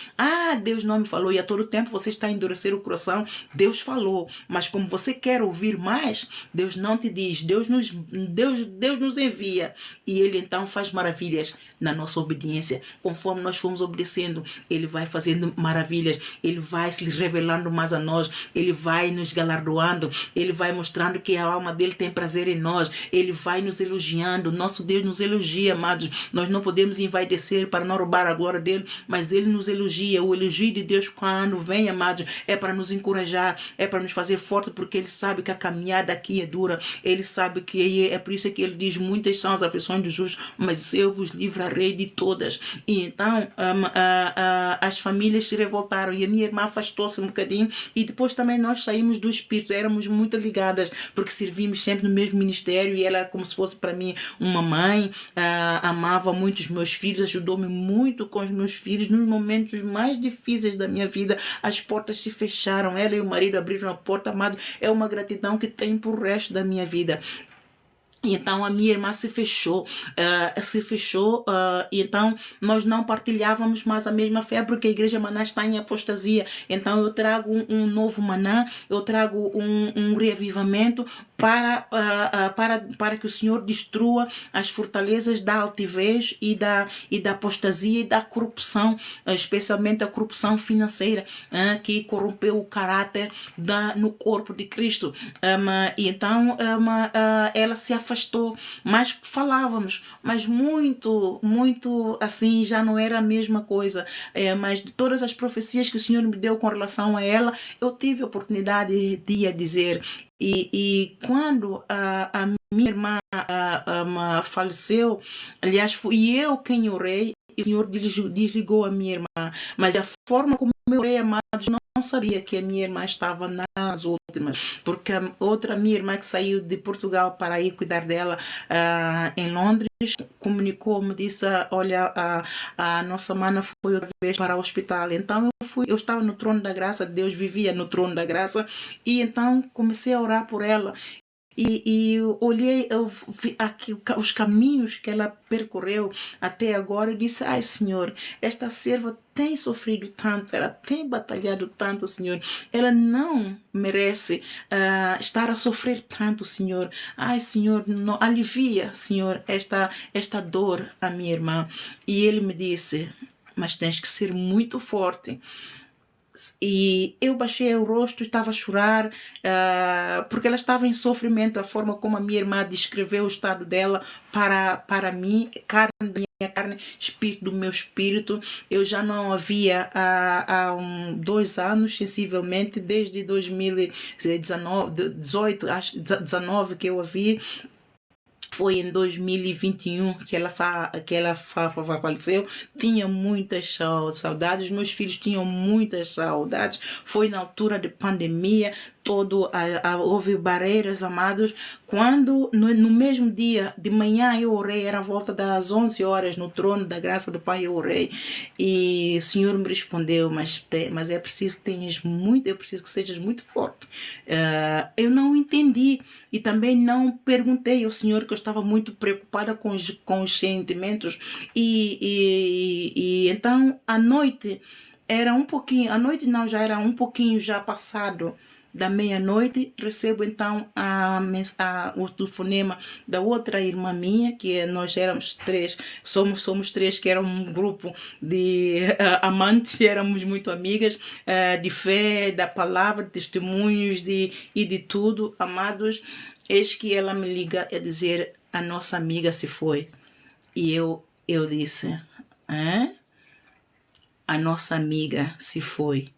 Deus não me falou, e a todo tempo você está a endurecer o coração. Deus falou, mas como você quer ouvir mais, Deus não te diz, Deus nos envia, e Ele então faz maravilhas na nossa obediência. Conforme nós formos obedecendo, Ele vai fazendo maravilhas, Ele vai se revelando mais a nós, Ele vai nos galardoando, Ele vai mostrando que a alma dele tem prazer em nós, Ele vai nos elogiando. Nosso Deus nos elogia, amados. Nós não podemos envaidecer para não roubar a glória dele, mas Ele nos elogia. O elogio de Deus, quando vem, amados, é para nos encorajar, é para nos fazer forte, porque Ele sabe que a caminhada aqui é dura. Ele sabe que é por isso que Ele diz: muitas são as aflições dos justos, mas eu vos livrarei de todas. E então as famílias se revoltaram, e a minha irmã afastou-se um bocadinho, e depois também nós saímos do espírito. Éramos muito ligadas, porque servimos sempre no mesmo ministério, e ela era como se fosse para mim uma mãe. Amava muito os meus filhos, ajudou-me muito com os meus filhos nos momentos mais difíceis da minha vida. As portas se fecharam, ela e o marido abriram a porta, amado. É uma gratidão que tenho por o resto da minha vida. E então a minha irmã se fechou, e então nós não partilhávamos mais a mesma fé, porque a igreja Maná está em apostasia. Então eu trago um novo Maná, eu trago um reavivamento para que o Senhor destrua as fortalezas da altivez e da apostasia e da corrupção, especialmente a corrupção financeira, que corrompeu o caráter no corpo de Cristo. E então ela se afastou, mas falávamos, mas muito assim, já não era a mesma coisa. Mas de todas as profecias que o Senhor me deu com relação a ela, eu tive a oportunidade de a dizer. E quando a minha irmã faleceu, aliás, fui eu quem orei, e o Senhor desligou a minha irmã, mas a forma como eu orei, amados, não sabia que a minha irmã estava nas últimas, porque a outra minha irmã que saiu de Portugal para ir cuidar dela em Londres, comunicou-me, disse: olha, a nossa mana foi outra vez para o hospital. Então eu estava no trono da graça, Deus vivia no trono da graça, e então comecei a orar por ela. E eu olhei, eu vi aqui os caminhos que ela percorreu até agora, e disse: ai, Senhor, esta serva tem sofrido tanto, ela tem batalhado tanto, Senhor, ela não merece estar a sofrer tanto, Senhor. Ai, Senhor, não, alivia, Senhor, esta dor a minha irmã. E ele me disse: mas tens que ser muito forte. E eu baixei o rosto, estava a chorar, porque ela estava em sofrimento. A forma como a minha irmã descreveu o estado dela para mim, carne da minha carne, espírito do meu espírito. Eu já não havia há 2 anos, sensivelmente, desde 2018, acho 19 que eu a vi. Foi em 2021 que ela faleceu. Tinha muitas saudades, meus filhos tinham muitas saudades. Foi na altura de pandemia, houve barreiras, amados. Quando no mesmo dia de manhã eu orei, era a volta das 11 horas, no trono da graça do Pai eu orei, e o Senhor me respondeu: mas é preciso que eu preciso que sejas muito forte. Eu não entendi, e também não perguntei ao Senhor, que eu estava muito preocupada com os sentimentos. E então à noite era um pouquinho, à noite não, já era um pouquinho já passado da meia-noite, recebo então o telefonema da outra irmã minha, que nós éramos 3, somos 3, que era um grupo de amantes, éramos muito amigas, de fé, da palavra, de testemunhos e de tudo, amados. Eis que ela me liga a dizer: a nossa amiga se foi. E eu disse: a nossa amiga se foi.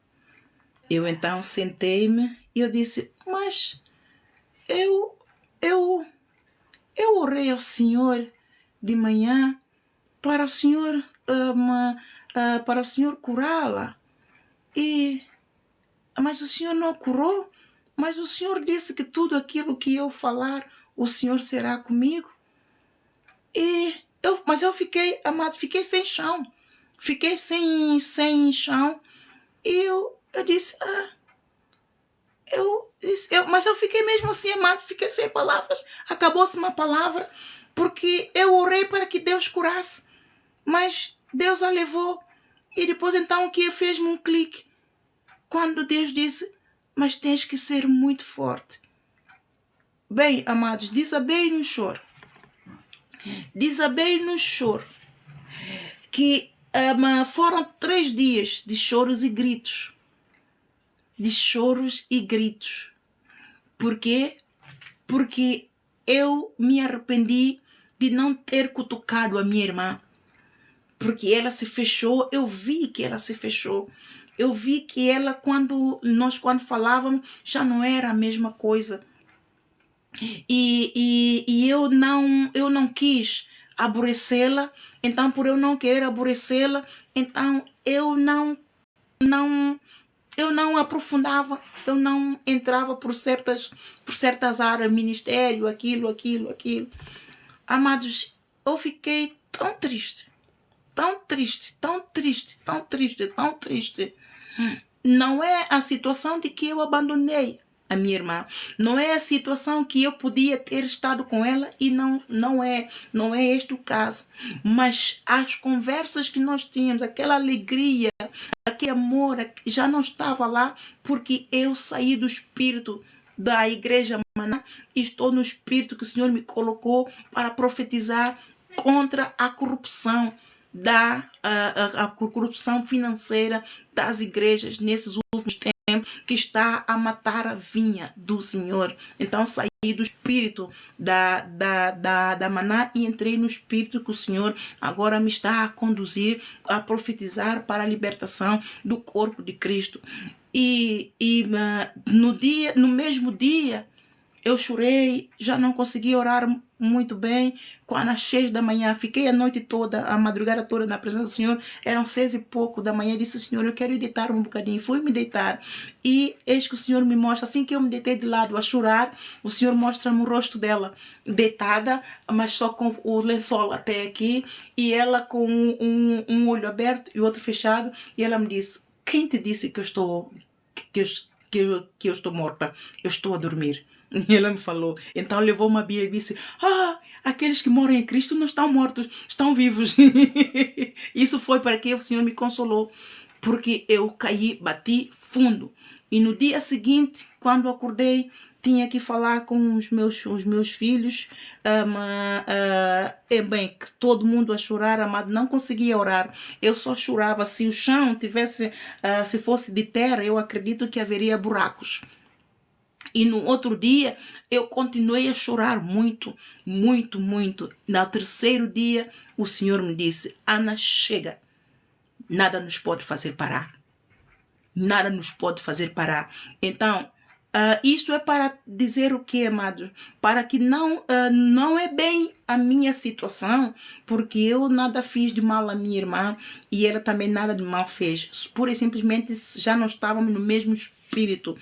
Eu então sentei-me e eu disse: mas eu orei ao Senhor de manhã para o Senhor curá-la, mas o Senhor não curou. Mas o Senhor disse que tudo aquilo que eu falar, o Senhor será comigo. Mas eu fiquei, amado, fiquei sem chão. Fiquei sem chão. E eu disse: Mas eu fiquei mesmo assim, amado, fiquei sem palavras. Acabou-se uma palavra, porque eu orei para que Deus curasse, mas Deus a levou. E depois então o que fez-me um clique, quando Deus disse, mas tens que ser muito forte. Bem, amados, desabei no choro. Desabei no choro. Que foram 3 dias de choros e gritos. De choros e gritos. Por quê? Porque eu me arrependi de não ter cutucado a minha irmã. Porque ela se fechou, eu vi que ela se fechou. Eu vi que ela, quando falávamos, já não era a mesma coisa. E eu não quis aborrecê-la. Então, por eu não querer aborrecê-la, então eu não aprofundava, eu não entrava por certas áreas, ministério, aquilo. Amados, eu fiquei tão triste. Não é a situação de que eu abandonei a minha irmã. Não é a situação que eu podia ter estado com ela e não é este o caso. Mas as conversas que nós tínhamos, aquela alegria, aquele amor já não estava lá, porque eu saí do espírito da igreja Maná e estou no espírito que o Senhor me colocou para profetizar contra a corrupção a corrupção financeira das igrejas nesses últimos tempos, que está a matar a vinha do Senhor. Então saí do espírito da Maná e entrei no espírito que o Senhor agora me está a conduzir, a profetizar para a libertação do corpo de Cristo. E no mesmo dia eu chorei, já não consegui orar muito bem. Quando às 6 da manhã, fiquei a noite toda, a madrugada toda na presença do Senhor. Eram 6 e pouco da manhã. Disse: Senhor, eu quero ir deitar um bocadinho. Fui me deitar. E eis que o Senhor me mostra, assim que eu me deitei de lado a chorar, o Senhor mostra-me o rosto dela, deitada, mas só com o lençol até aqui. E ela com um olho aberto e o outro fechado. E ela me disse: quem te disse que eu estou morta? Eu estou a dormir. E ela me falou. Então levou uma Bíblia e disse: aqueles que moram em Cristo não estão mortos, estão vivos. Isso foi para que o Senhor me consolou, porque eu caí, bati fundo. E no dia seguinte, quando acordei, tinha que falar com os meus filhos. Bem, todo mundo a chorar, amado, não conseguia orar. Eu só chorava. Se o chão tivesse, se fosse de terra, eu acredito que haveria buracos. E no outro dia, eu continuei a chorar muito. No 3º dia, o Senhor me disse: Ana, chega. Nada nos pode fazer parar. Nada nos pode fazer parar. Então, isto é para dizer o que, amado? Para que não é bem a minha situação, porque eu nada fiz de mal à minha irmã e ela também nada de mal fez. Pura e simplesmente já não estávamos no mesmo espírito,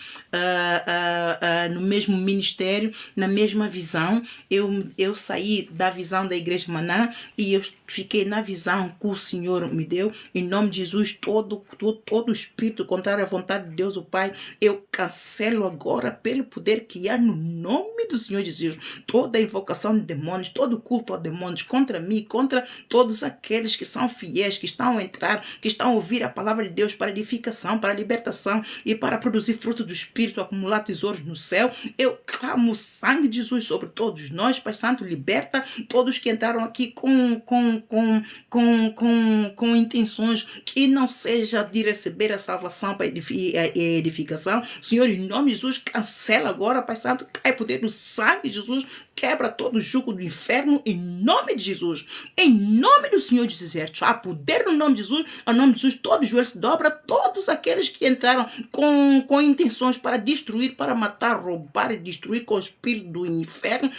no mesmo ministério, na mesma visão. Eu saí da visão da igreja Maná e eu fiquei na visão que o Senhor me deu. Em nome de Jesus, todo espírito contrário à vontade de Deus o Pai, eu cancelo agora pelo poder que há no nome do Senhor Jesus. Toda invocação de demônios, todo culto a demônios contra mim, contra todos aqueles que são fiéis, que estão a entrar, que estão a ouvir a palavra de Deus para edificação, para libertação e para produzir fruto do Espírito, acumular tesouros no céu. Eu clamo o sangue de Jesus sobre todos nós. Pai Santo, liberta todos que entraram aqui com intenções que não seja de receber a salvação para edificação. Senhor, em nome de Jesus, cancela agora, Pai Santo, cai poder do sangue de Jesus, quebra todo o jugo do inferno, em nome de Jesus. Em nome do Senhor dos Exércitos, há poder no nome de Jesus. Ao nome de Jesus, todo joelho se dobra, todos aqueles que entraram com intenções para destruir, para matar, roubar e destruir com o espírito do inferno,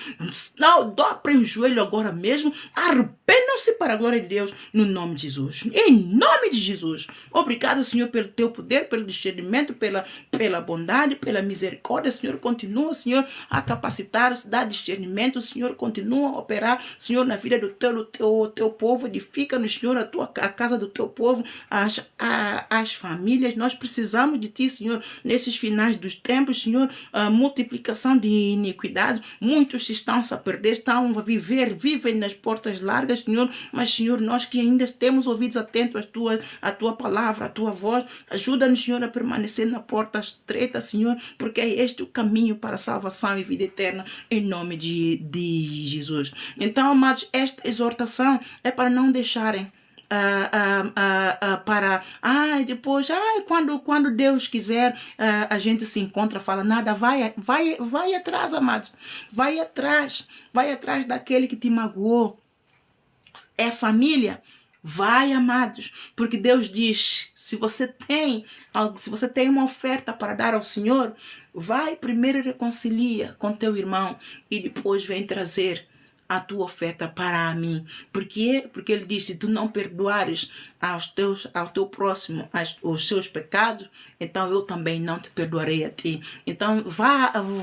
não, dobrem o joelho agora mesmo, arrependam-se para a glória de Deus, no nome de Jesus. Em nome de Jesus. Obrigado, Senhor, pelo teu poder, pelo discernimento, pela bondade, pela misericórdia. Senhor, continua, Senhor, a capacitar-se, dar discernimento. Senhor, continua a operar, Senhor, na vida do teu povo. Edifica-nos, Senhor, a casa do teu povo, as famílias. Nós precisamos de Ti, Senhor, nesses finais dos tempos, Senhor, a multiplicação de iniquidades. Muitos estão a perder, estão a vivem nas portas largas, Senhor, mas, Senhor, nós que ainda temos ouvidos atentos à Tua palavra, à Tua voz, ajuda-nos, Senhor, a permanecer na porta estreita, Senhor, porque é este o caminho para a salvação e vida eterna, em nome de Jesus. Então, amados, esta exortação é para não deixarem depois, quando Deus quiser, a gente se encontra, fala nada, vai atrás, amados, vai atrás daquele que te magoou. É família? Vai, amados, porque Deus diz, se você tem uma oferta para dar ao Senhor, vai primeiro reconcilia com teu irmão e depois vem trazer a tua oferta para mim. Por quê? Porque ele diz, se tu não perdoares ao teu próximo os seus pecados, então eu também não te perdoarei a ti. Então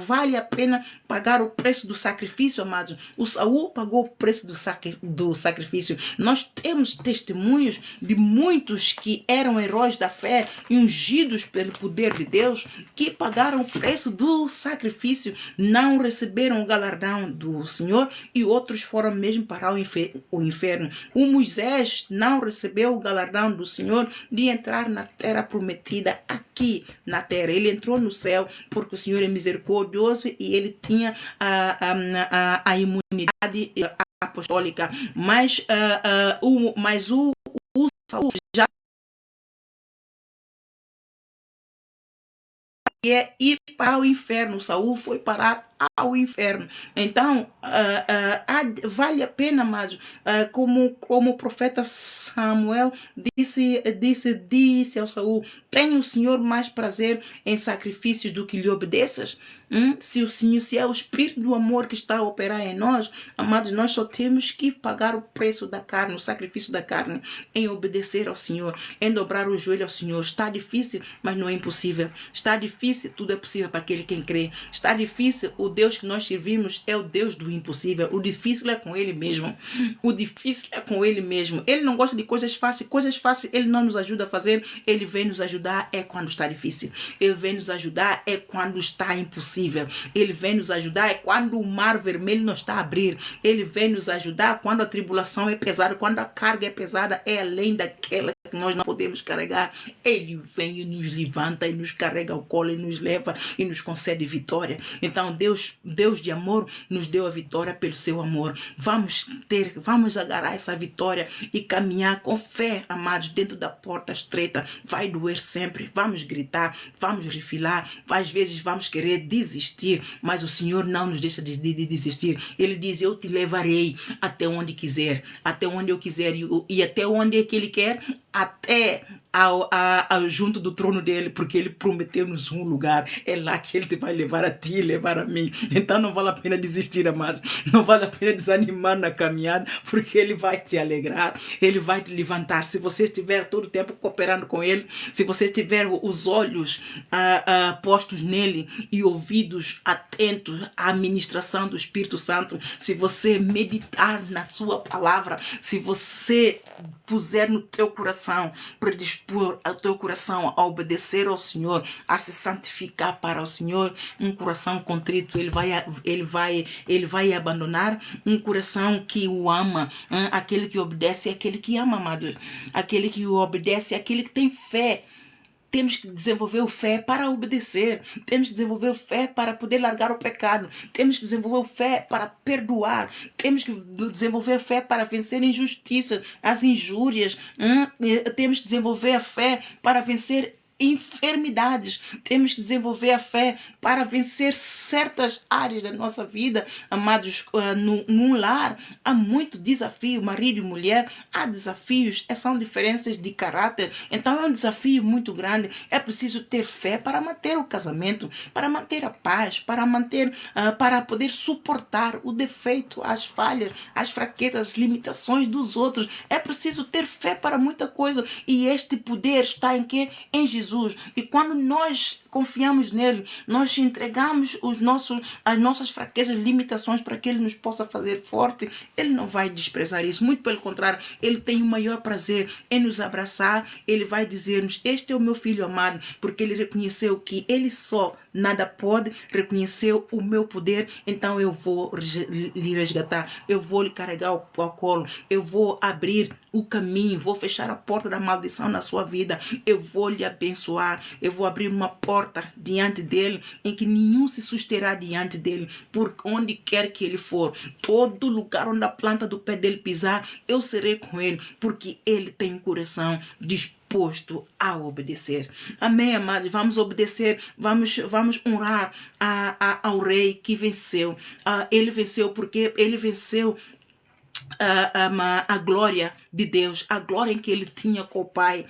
vale a pena pagar o preço do sacrifício, amados. O Saul pagou o preço do sacrifício. Nós temos testemunhos de muitos que eram heróis da fé, ungidos pelo poder de Deus, que pagaram o preço do sacrifício, não receberam o galardão do Senhor, e outros foram mesmo para o inferno. O Moisés não recebeu o galardão do Senhor de entrar na terra prometida aqui na terra. Ele entrou no céu porque o Senhor é misericordioso e ele tinha a imunidade apostólica. Mas o Saul já é ir para o inferno. Saul foi parar ao inferno. Então, vale a pena, mas como o profeta Samuel disse ao Saul, tem o Senhor mais prazer em sacrifícios do que lhe obedeças? Se é o Espírito do amor que está a operar em nós, amados, nós só temos que pagar o preço da carne, o sacrifício da carne, em obedecer ao Senhor, em dobrar o joelho ao Senhor. Está difícil, mas não é impossível. Está difícil, tudo é possível para aquele quem crê. Está difícil, o Deus que nós servimos é o Deus do impossível. O difícil é com Ele mesmo. O difícil é com Ele mesmo. Ele não gosta de coisas fáceis. Coisas fáceis Ele não nos ajuda a fazer. Ele vem nos ajudar é quando está difícil. Ele vem nos ajudar é quando está impossível. Ele vem nos ajudar é quando o mar vermelho não está a abrir. Ele vem nos ajudar quando a tribulação é pesada, quando a carga é pesada, é além daquela que nós não podemos carregar. Ele vem e nos levanta e nos carrega ao colo e nos leva e nos concede vitória. Então Deus de amor nos deu a vitória pelo seu amor. Vamos agarrar essa vitória e caminhar com fé, amados, dentro da porta estreita. Vai doer sempre, vamos gritar, vamos refilar, às vezes vamos querer desistir, mas o Senhor não nos deixa de desistir. Ele diz, eu te levarei até onde quiser, até onde eu quiser, e até onde é que Ele quer, até junto do trono dele, porque Ele prometeu-nos um lugar. É lá que Ele te vai levar a ti e levar a mim. Então não vale a pena desistir, amados. Não vale a pena desanimar na caminhada, porque Ele vai te alegrar, Ele vai te levantar. Se você estiver todo o tempo cooperando com Ele, se você tiver os olhos postos nele e ouvidos atentos à ministração do Espírito Santo, se você meditar na sua palavra, se você puser no teu coração, predispor ao teu coração a obedecer ao Senhor, a se santificar para o Senhor, um coração contrito Ele vai abandonar. Um coração que o ama, aquele que obedece é aquele que ama, amado. Aquele que o obedece é aquele que tem fé. Temos que desenvolver fé para obedecer. Temos que desenvolver fé para poder largar o pecado. Temos que desenvolver fé para perdoar. Temos que desenvolver fé para vencer a injustiça, as injúrias. Temos que desenvolver a fé para vencer enfermidades. Temos que desenvolver a fé para vencer certas áreas da nossa vida, amados. Num lar há muito desafio, marido e mulher, há desafios, são diferenças de caráter, então é um desafio muito grande. É preciso ter fé para manter o casamento, para manter a paz, para poder suportar o defeito, as falhas, as fraquezas, as limitações dos outros. É preciso ter fé para muita coisa, e este poder está em quê? Em Jesus Jesus. E quando nós confiamos nele, nós entregamos as nossas fraquezas, limitações para que ele nos possa fazer forte, ele não vai desprezar isso. Muito pelo contrário, ele tem o maior prazer em nos abraçar. Ele vai dizer-nos: este é o meu filho amado, porque ele reconheceu que ele só nada pode, reconheceu o meu poder, então eu vou lhe resgatar, eu vou lhe carregar ao colo, eu vou abrir o caminho, vou fechar a porta da maldição na sua vida, eu vou lhe abençoar, eu vou abrir uma porta diante dele, em que nenhum se susterá diante dele, por onde quer que ele for, todo lugar onde a planta do pé dele pisar, eu serei com ele, porque ele tem um coração disposto a obedecer. Amém, amados? Vamos obedecer, vamos honrar ao rei que venceu. Ele venceu porque ele venceu a glória de Deus, a glória em que ele tinha com o Pai.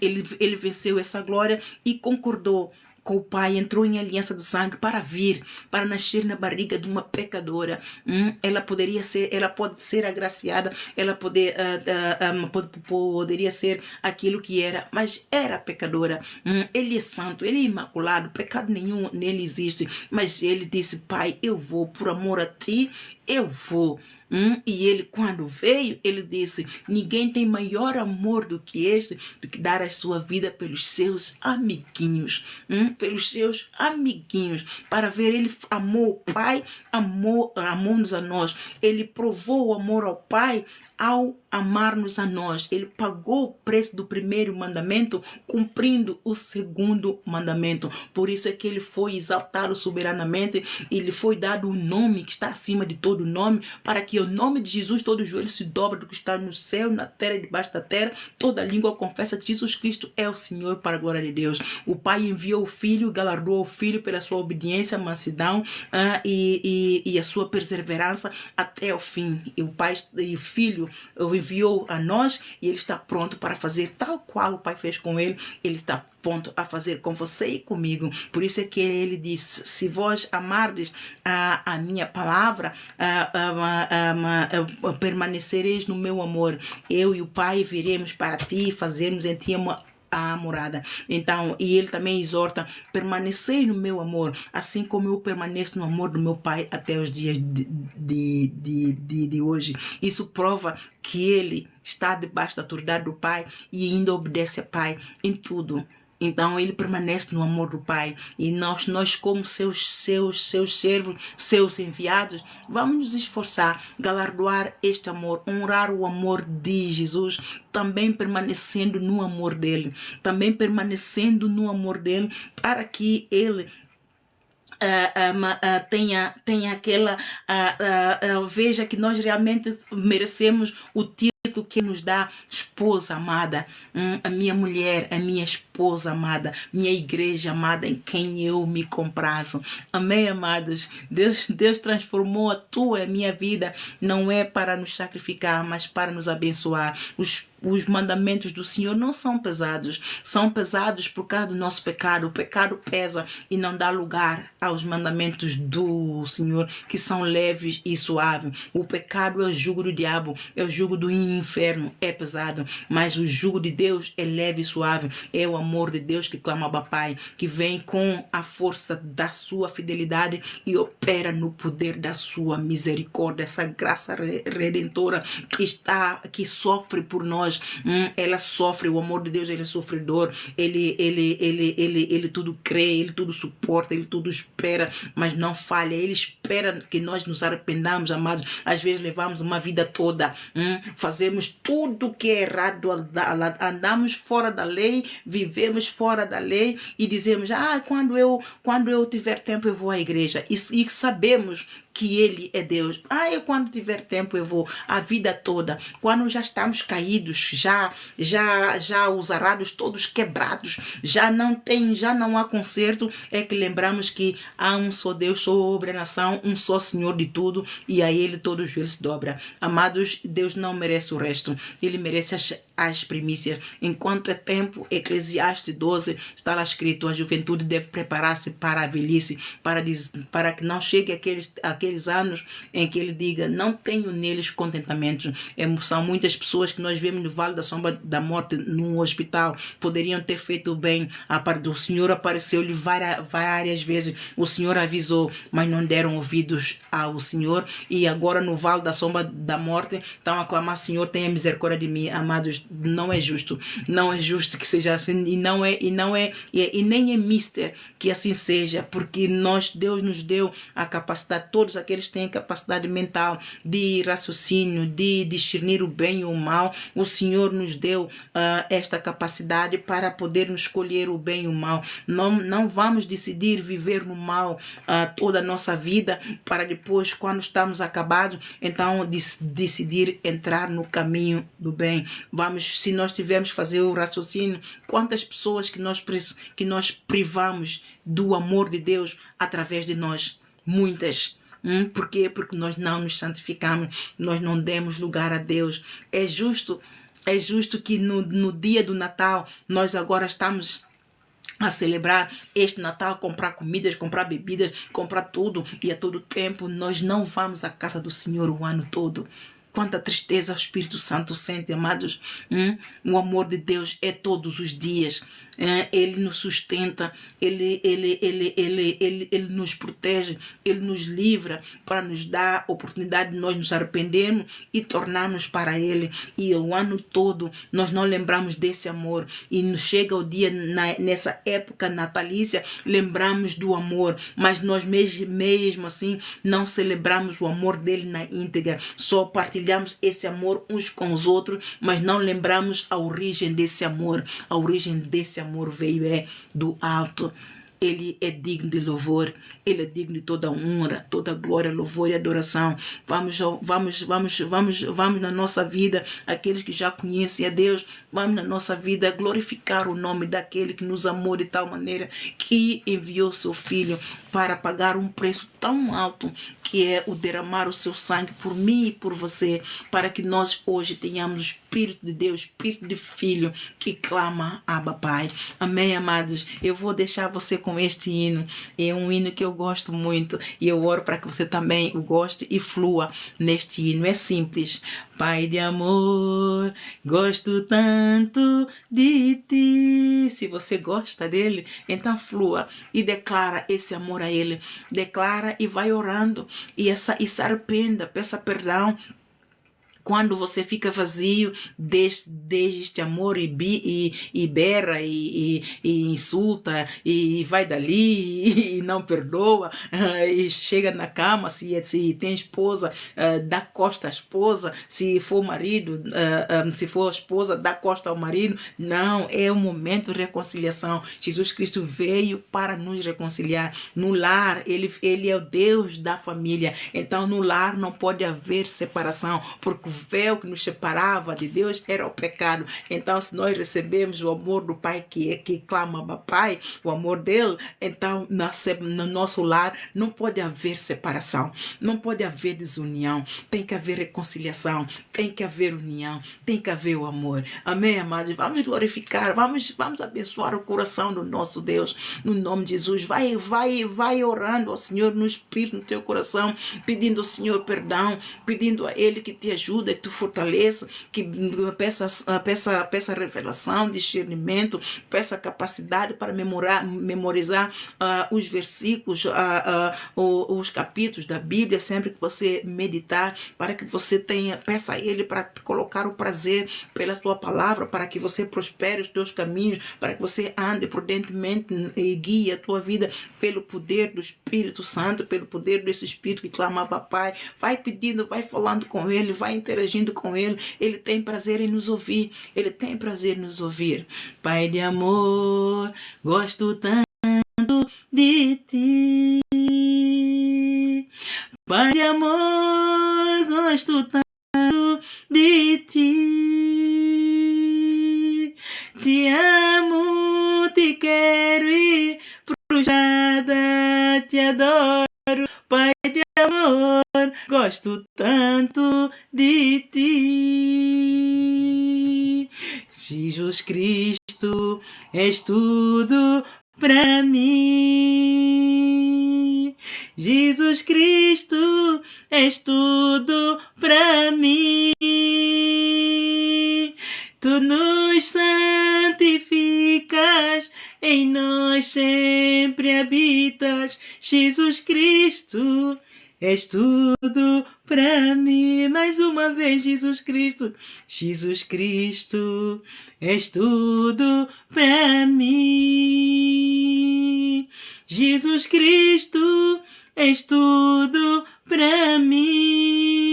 Ele venceu essa glória e concordou com o Pai, entrou em aliança de sangue para nascer na barriga de uma pecadora. Ela pode ser agraciada, ela poderia ser aquilo que era, mas era pecadora. Ele é santo, ele é imaculado, pecado nenhum nele existe, mas ele disse: Pai, eu vou, por amor a ti, eu vou. E ele, quando veio, ele disse: ninguém tem maior amor do que este, do que dar a sua vida pelos seus amiguinhos. Pelos seus amiguinhos. Para ver, ele amou o Pai, amou-nos a nós. Ele provou o amor ao Pai ao amar-nos a nós. Ele pagou o preço do primeiro mandamento, cumprindo o segundo mandamento. Por isso é que ele foi exaltado soberanamente e lhe foi dado um nome que está acima de todo nome, para que o nome de Jesus todo joelho se dobre, do que está no céu, na terra e debaixo da terra. Toda língua confessa que Jesus Cristo é o Senhor, para a glória de Deus. O Pai enviou o Filho, galardoou o Filho pela sua obediência, mansidão e a sua perseverança até o fim. E o Pai e o Filho o enviou a nós, e ele está pronto para fazer tal qual o Pai fez com ele. Ele está pronto a fazer com você e comigo. Por isso é que ele diz: se vós amardes a minha palavra, permanecereis no meu amor, eu e o Pai viremos para ti e fazermos em ti a morada. Então, e ele também exorta: permanecei no meu amor, assim como eu permaneço no amor do meu Pai até os dias de hoje. Isso prova que ele está debaixo da autoridade do Pai e ainda obedece ao Pai em tudo. Então ele permanece no amor do Pai, e nós como seus servos, seus enviados, vamos nos esforçar, galardoar este amor, honrar o amor de Jesus, também permanecendo no amor dele, para que ele tenha aquela veja que nós realmente merecemos o título que nos dá esposa amada, a minha mulher, a minha esposa amada, minha igreja amada, em quem eu me comprazo. Amém, amados? Deus transformou a tua e a minha vida, não é para nos sacrificar, mas para nos abençoar. Os mandamentos do Senhor não são pesados por causa do nosso pecado. O pecado pesa e não dá lugar aos mandamentos do Senhor, que são leves e suaves. O pecado é o jugo do diabo, é o jugo do inferno, é pesado, mas o jugo de Deus é leve e suave. É o amor de Deus que clama Abba Pai, que vem com a força da sua fidelidade e opera no poder da sua misericórdia, essa graça redentora que sofre por nós. Ela sofre, o amor de Deus, ele é sofredor, ele tudo crê, ele tudo suporta, ele tudo espera, mas não falha. Ele espera que nós nos arrependamos, amados. Às vezes levamos uma vida toda, fazemos tudo que é errado, andamos fora da lei, vivemos fora da lei e dizemos: quando eu tiver tempo eu vou à igreja, e sabemos que ele é Deus. Eu quando tiver tempo eu vou, a vida toda. Quando já estamos caídos, já os arados todos quebrados, já não há conserto, é que lembramos que há um só Deus sobre a nação, um só Senhor de tudo, e a ele todo o joelho se dobra. Amados, Deus não merece o resto, ele merece as primícias. Enquanto é tempo, Eclesiastes 12, está lá escrito: a juventude deve preparar-se para a velhice, para que não chegue aquele aqueles anos em que ele diga, não tenho neles contentamento. São muitas pessoas que nós vemos no Vale da Sombra da Morte, num hospital, poderiam ter feito bem. A parte do Senhor apareceu-lhe várias vezes, o Senhor avisou, mas não deram ouvidos ao Senhor, e agora no Vale da Sombra da Morte estão a clamar, Senhor, tenha misericórdia de mim. Amados, não é justo que seja assim, e nem é mister que assim seja, porque Deus nos deu a capacidade, todos aqueles que têm capacidade mental de raciocínio, de discernir o bem e o mal. O Senhor nos deu esta capacidade para podermos escolher o bem e o mal. Não vamos decidir viver no mal toda a nossa vida, para depois, quando estamos acabados, então decidir entrar no caminho do bem. Se nós tivermos que fazer o raciocínio, quantas pessoas que nós privamos do amor de Deus através de nós? Muitas. Por quê? Porque nós não nos santificamos, nós não demos lugar a Deus. É justo que no dia do Natal nós agora estamos a celebrar este Natal, comprar comidas, comprar bebidas, comprar tudo, e a todo tempo nós não vamos à casa do Senhor o ano todo. Quanta tristeza o Espírito Santo sente, amados. O amor de Deus é todos os dias. Ele nos sustenta, ele nos protege, ele nos livra, para nos dar a oportunidade de nós nos arrependermos e tornarmos para ele. E o ano todo nós não lembramos desse amor, e nos chega o dia, nessa época natalícia, lembramos do amor, mas nós mesmo assim não celebramos o amor dele na íntegra, só partilhamos esse amor uns com os outros, mas não lembramos a origem desse amor. A origem desse amor veio do alto. Ele é digno de louvor, ele é digno de toda honra, toda glória, louvor e adoração. Vamos na nossa vida, aqueles que já conhecem a Deus, vamos na nossa vida glorificar o nome daquele que nos amou de tal maneira que enviou seu Filho para pagar um preço tão alto, que é o derramar o seu sangue por mim e por você, para que nós hoje tenhamos o Espírito de Deus, Espírito de Filho que clama, Abba Pai. Amém, amados? Eu vou deixar você com este hino. É um hino que eu gosto muito, e eu oro para que você também o goste e flua neste hino. É simples. Pai de amor, gosto tanto de ti. Se você gosta dele, então flua e declara esse amor a ele. Declara e vai orando, e se arrependa, peça perdão. Quando você fica vazio deste amor, e berra e insulta e vai dali e não perdoa, e chega na cama, se tem esposa, dá costa à esposa, se for marido, se for esposa, dá costa ao marido. Não, é o momento de reconciliação. Jesus Cristo veio para nos reconciliar. No lar, ele é o Deus da família. Então no lar não pode haver separação, porque o véu que nos separava de Deus era o pecado. Então, se nós recebemos o amor do Pai que clama Pai, o amor dele, então no nosso lar não pode haver separação, não pode haver desunião, tem que haver reconciliação, tem que haver união, tem que haver o amor. Amém, amados? Vamos glorificar, vamos abençoar o coração do nosso Deus, no nome de Jesus. Vai orando ao Senhor no Espírito, no teu coração, pedindo ao Senhor perdão, pedindo a Ele que te ajude, que tu fortaleça, que peça revelação, discernimento, peça capacidade para memorizar os versículos, os capítulos da Bíblia, sempre que você meditar, para que você peça a Ele para colocar o prazer pela sua palavra, para que você prospere os teus caminhos, para que você ande prudentemente e guie a tua vida pelo poder do Espírito Santo, pelo poder desse Espírito que clama Pai. Vai pedindo, vai falando com Ele, vai interagindo com Ele. Ele tem prazer em nos ouvir. Ele tem prazer em nos ouvir. Pai de amor, gosto tanto de ti. Pai de amor, gosto tanto de ti. Te amo, te quero e prostrada te adoro. Pai de amor, gosto tanto de ti. Jesus Cristo, és tudo pra mim. Jesus Cristo, és tudo para mim. Tu nos santificas, em nós sempre habitas. Jesus Cristo, és tudo para mim. Mais uma vez, Jesus Cristo. Jesus Cristo, és tudo para mim. Jesus Cristo, és tudo para mim.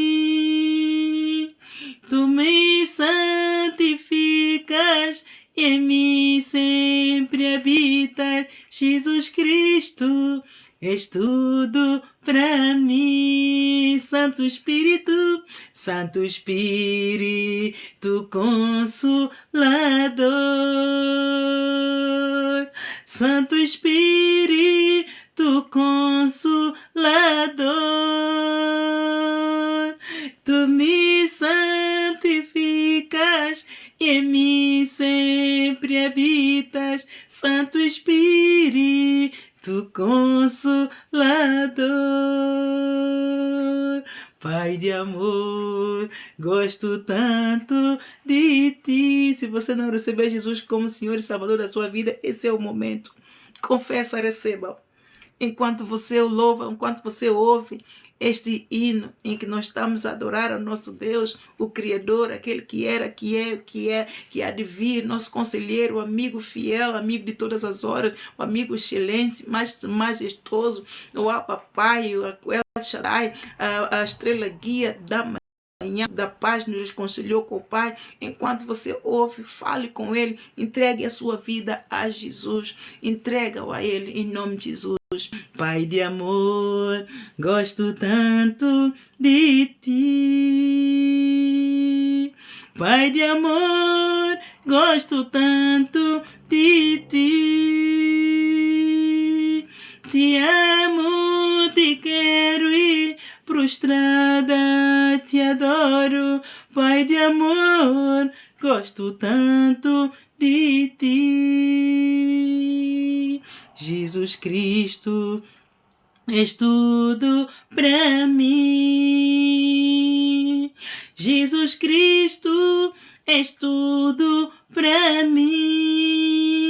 Tu me santificas e em mim sempre habitas. Jesus Cristo, és tudo para mim. Santo Espírito, Santo Espírito Consolador. Santo Espírito Consolador. Tu me santificas e em mim sempre habitas. Santo Espírito Consolador. Pai de amor, gosto tanto de ti. Se você não receber Jesus como Senhor e Salvador da sua vida, esse é o momento. Confessa, receba. Enquanto você o louva, enquanto você ouve este hino em que nós estamos a adorar ao nosso Deus, o Criador, aquele que era, que há de vir, nosso conselheiro, o amigo fiel, amigo de todas as horas, o amigo excelente, majestoso, o Papai, o El Shaddai, a estrela guia da manhã, da paz, nos reconciliou com o Pai. Enquanto você ouve, fale com Ele, entregue a sua vida a Jesus, entrega-o a Ele em nome de Jesus. Pai de amor, gosto tanto de ti. Pai de amor, gosto tanto de ti. Te amo, te quero e prostrada te adoro. Pai de amor, gosto tanto de ti. Jesus Cristo, és tudo para mim. Jesus Cristo, és tudo para mim.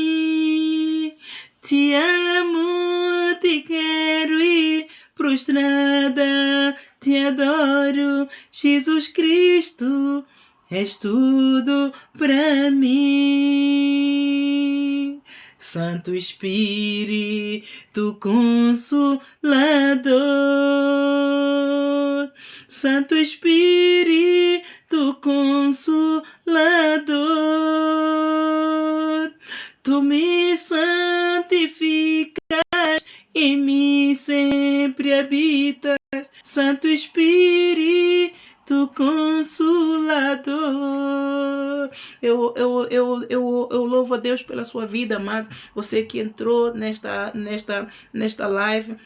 Te amo, te quero e prostrada te adoro. Jesus Cristo, és tudo para mim. Santo Espírito Consolador. Santo Espírito Consolador. Tu me santificas, em mim sempre habitas. Santo Espírito Consolador. Eu louvo a Deus pela sua vida, amado. Você que entrou nesta live,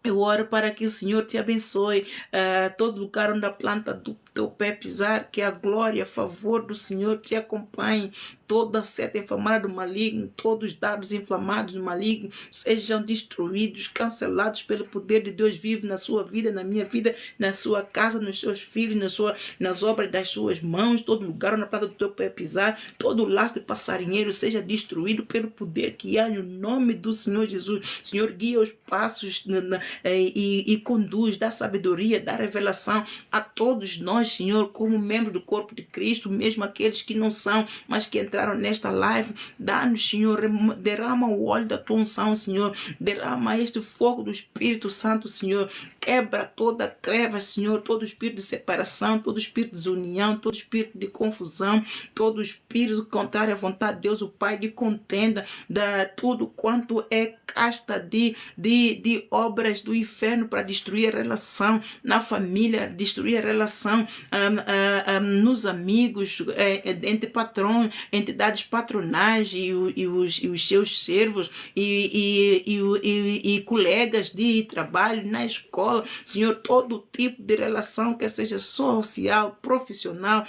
eu oro para que o Senhor te abençoe. Todo lugar onde a planta do teu pé pisar, que a glória, a favor do Senhor te acompanhe. Toda seta inflamada do maligno, todos os dados inflamados do maligno sejam destruídos, cancelados pelo poder de Deus vivo na sua vida, na minha vida, na sua casa, nos seus filhos, nas obras das suas mãos. Todo lugar onde a planta do teu pé pisar, todo laço de passarinheiro seja destruído pelo poder que há no nome do Senhor Jesus. Senhor, guia os passos e conduz, dá sabedoria, dá revelação a todos nós, Senhor, como membros do corpo de Cristo, mesmo aqueles que não são, mas que entraram nesta live. Dá-nos, Senhor, derrama o óleo da tua unção, Senhor, derrama este fogo do Espírito Santo, Senhor, quebra toda treva, Senhor, todo espírito de separação, todo espírito de desunião, todo espírito de confusão, todo espírito contrário à vontade de Deus, o Pai, de contenda, tudo quanto é casta de obras do inferno para destruir a relação na família, destruir a relação nos amigos, entre patrões, entidades patronais e os seus servos e colegas de trabalho na escola. Senhor, todo tipo de relação, quer seja social, profissional,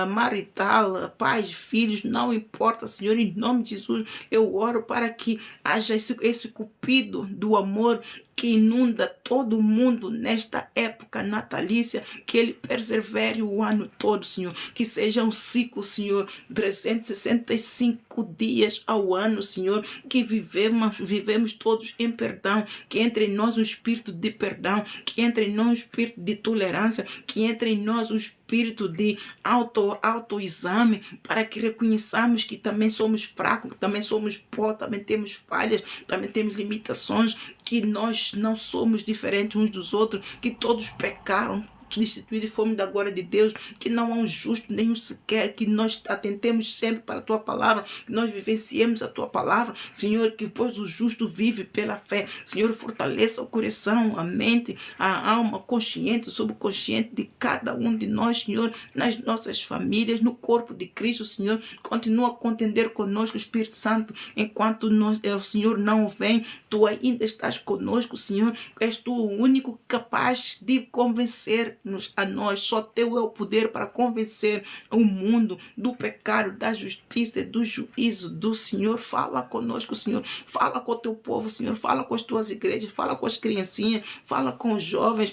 marital, pais, filhos, não importa, Senhor, em nome de Jesus, eu oro para que haja esse cupido do amor que inunda todo mundo nesta época natalícia, que ele persevere o ano todo, Senhor, que seja um ciclo, Senhor, 365 dias ao ano, Senhor, que vivemos todos em perdão, que entre em nós um espírito de perdão, que entre em nós um espírito de tolerância, que entre em nós um espírito de autoexame, para que reconheçamos que também somos fracos, que também somos pó, também temos falhas, também temos limitações, que nós não somos diferentes uns dos outros, que todos pecaram, destituídos e fomos da glória de Deus, que não há um justo nenhum sequer, que nós atentemos sempre para a tua palavra, que nós vivenciemos a tua palavra, Senhor, que pois o justo vive pela fé. Senhor, fortaleça o coração, a mente, a alma, consciente, o subconsciente de cada um de nós, Senhor, nas nossas famílias, no corpo de Cristo, Senhor. Continua a contender conosco, Espírito Santo, enquanto o Senhor não vem, tu ainda estás conosco, Senhor. És tu o único capaz de convencer a nós, só teu é o poder para convencer o mundo do pecado, da justiça, do juízo do Senhor. Fala conosco, Senhor, fala com o teu povo, Senhor, fala com as tuas igrejas, fala com as criancinhas, fala com os jovens,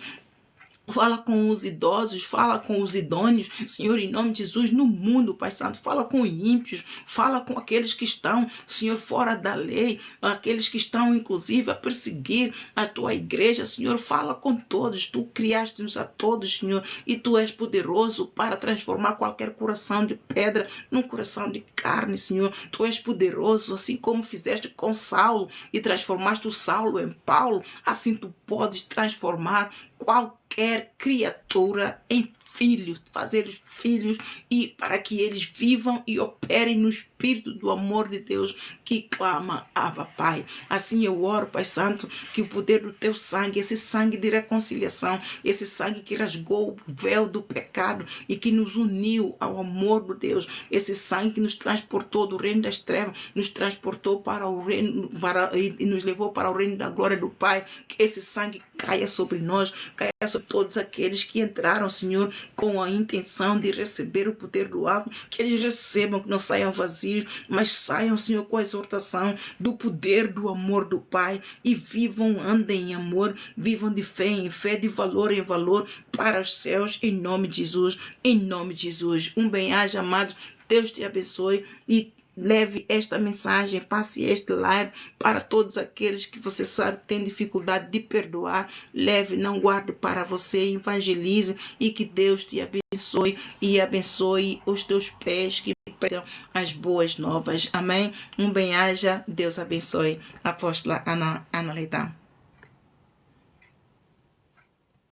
fala com os idosos, fala com os idôneos, Senhor, em nome de Jesus, no mundo, Pai Santo, fala com ímpios, fala com aqueles que estão, Senhor, fora da lei, aqueles que estão, inclusive, a perseguir a tua igreja, Senhor, fala com todos, tu criaste-nos a todos, Senhor, e tu és poderoso para transformar qualquer coração de pedra num coração de carne, Senhor, tu és poderoso, assim como fizeste com Saulo e transformaste o Saulo em Paulo, assim tu podes transformar qualquer criatura em filhos, fazer filhos, e para que eles vivam e operem no espírito do amor de Deus que clama, Abba, Pai. Assim eu oro, Pai Santo, que o poder do teu sangue, esse sangue de reconciliação, esse sangue que rasgou o véu do pecado e que nos uniu ao amor de Deus, esse sangue que nos transportou do reino das trevas, nos transportou para o reino, e nos levou para o reino da glória do Pai, que esse sangue caia sobre nós, caia sobre todos aqueles que entraram, Senhor, com a intenção de receber o poder do alto, que eles recebam, que não saiam vazios, mas saiam, Senhor, com a exortação do poder do amor do Pai, e vivam, andem em amor, vivam de fé em fé, de valor em valor, para os céus, em nome de Jesus, em nome de Jesus. Um bem-aja, amados, Deus te abençoe e leve esta mensagem, passe este live para todos aqueles que você sabe que tem dificuldade de perdoar. Leve, não guarde para você, evangelize, e que Deus te abençoe e abençoe os teus pés que pregam as boas novas. Amém? Um bem-aja, Deus abençoe. Apóstola Ana Leitão.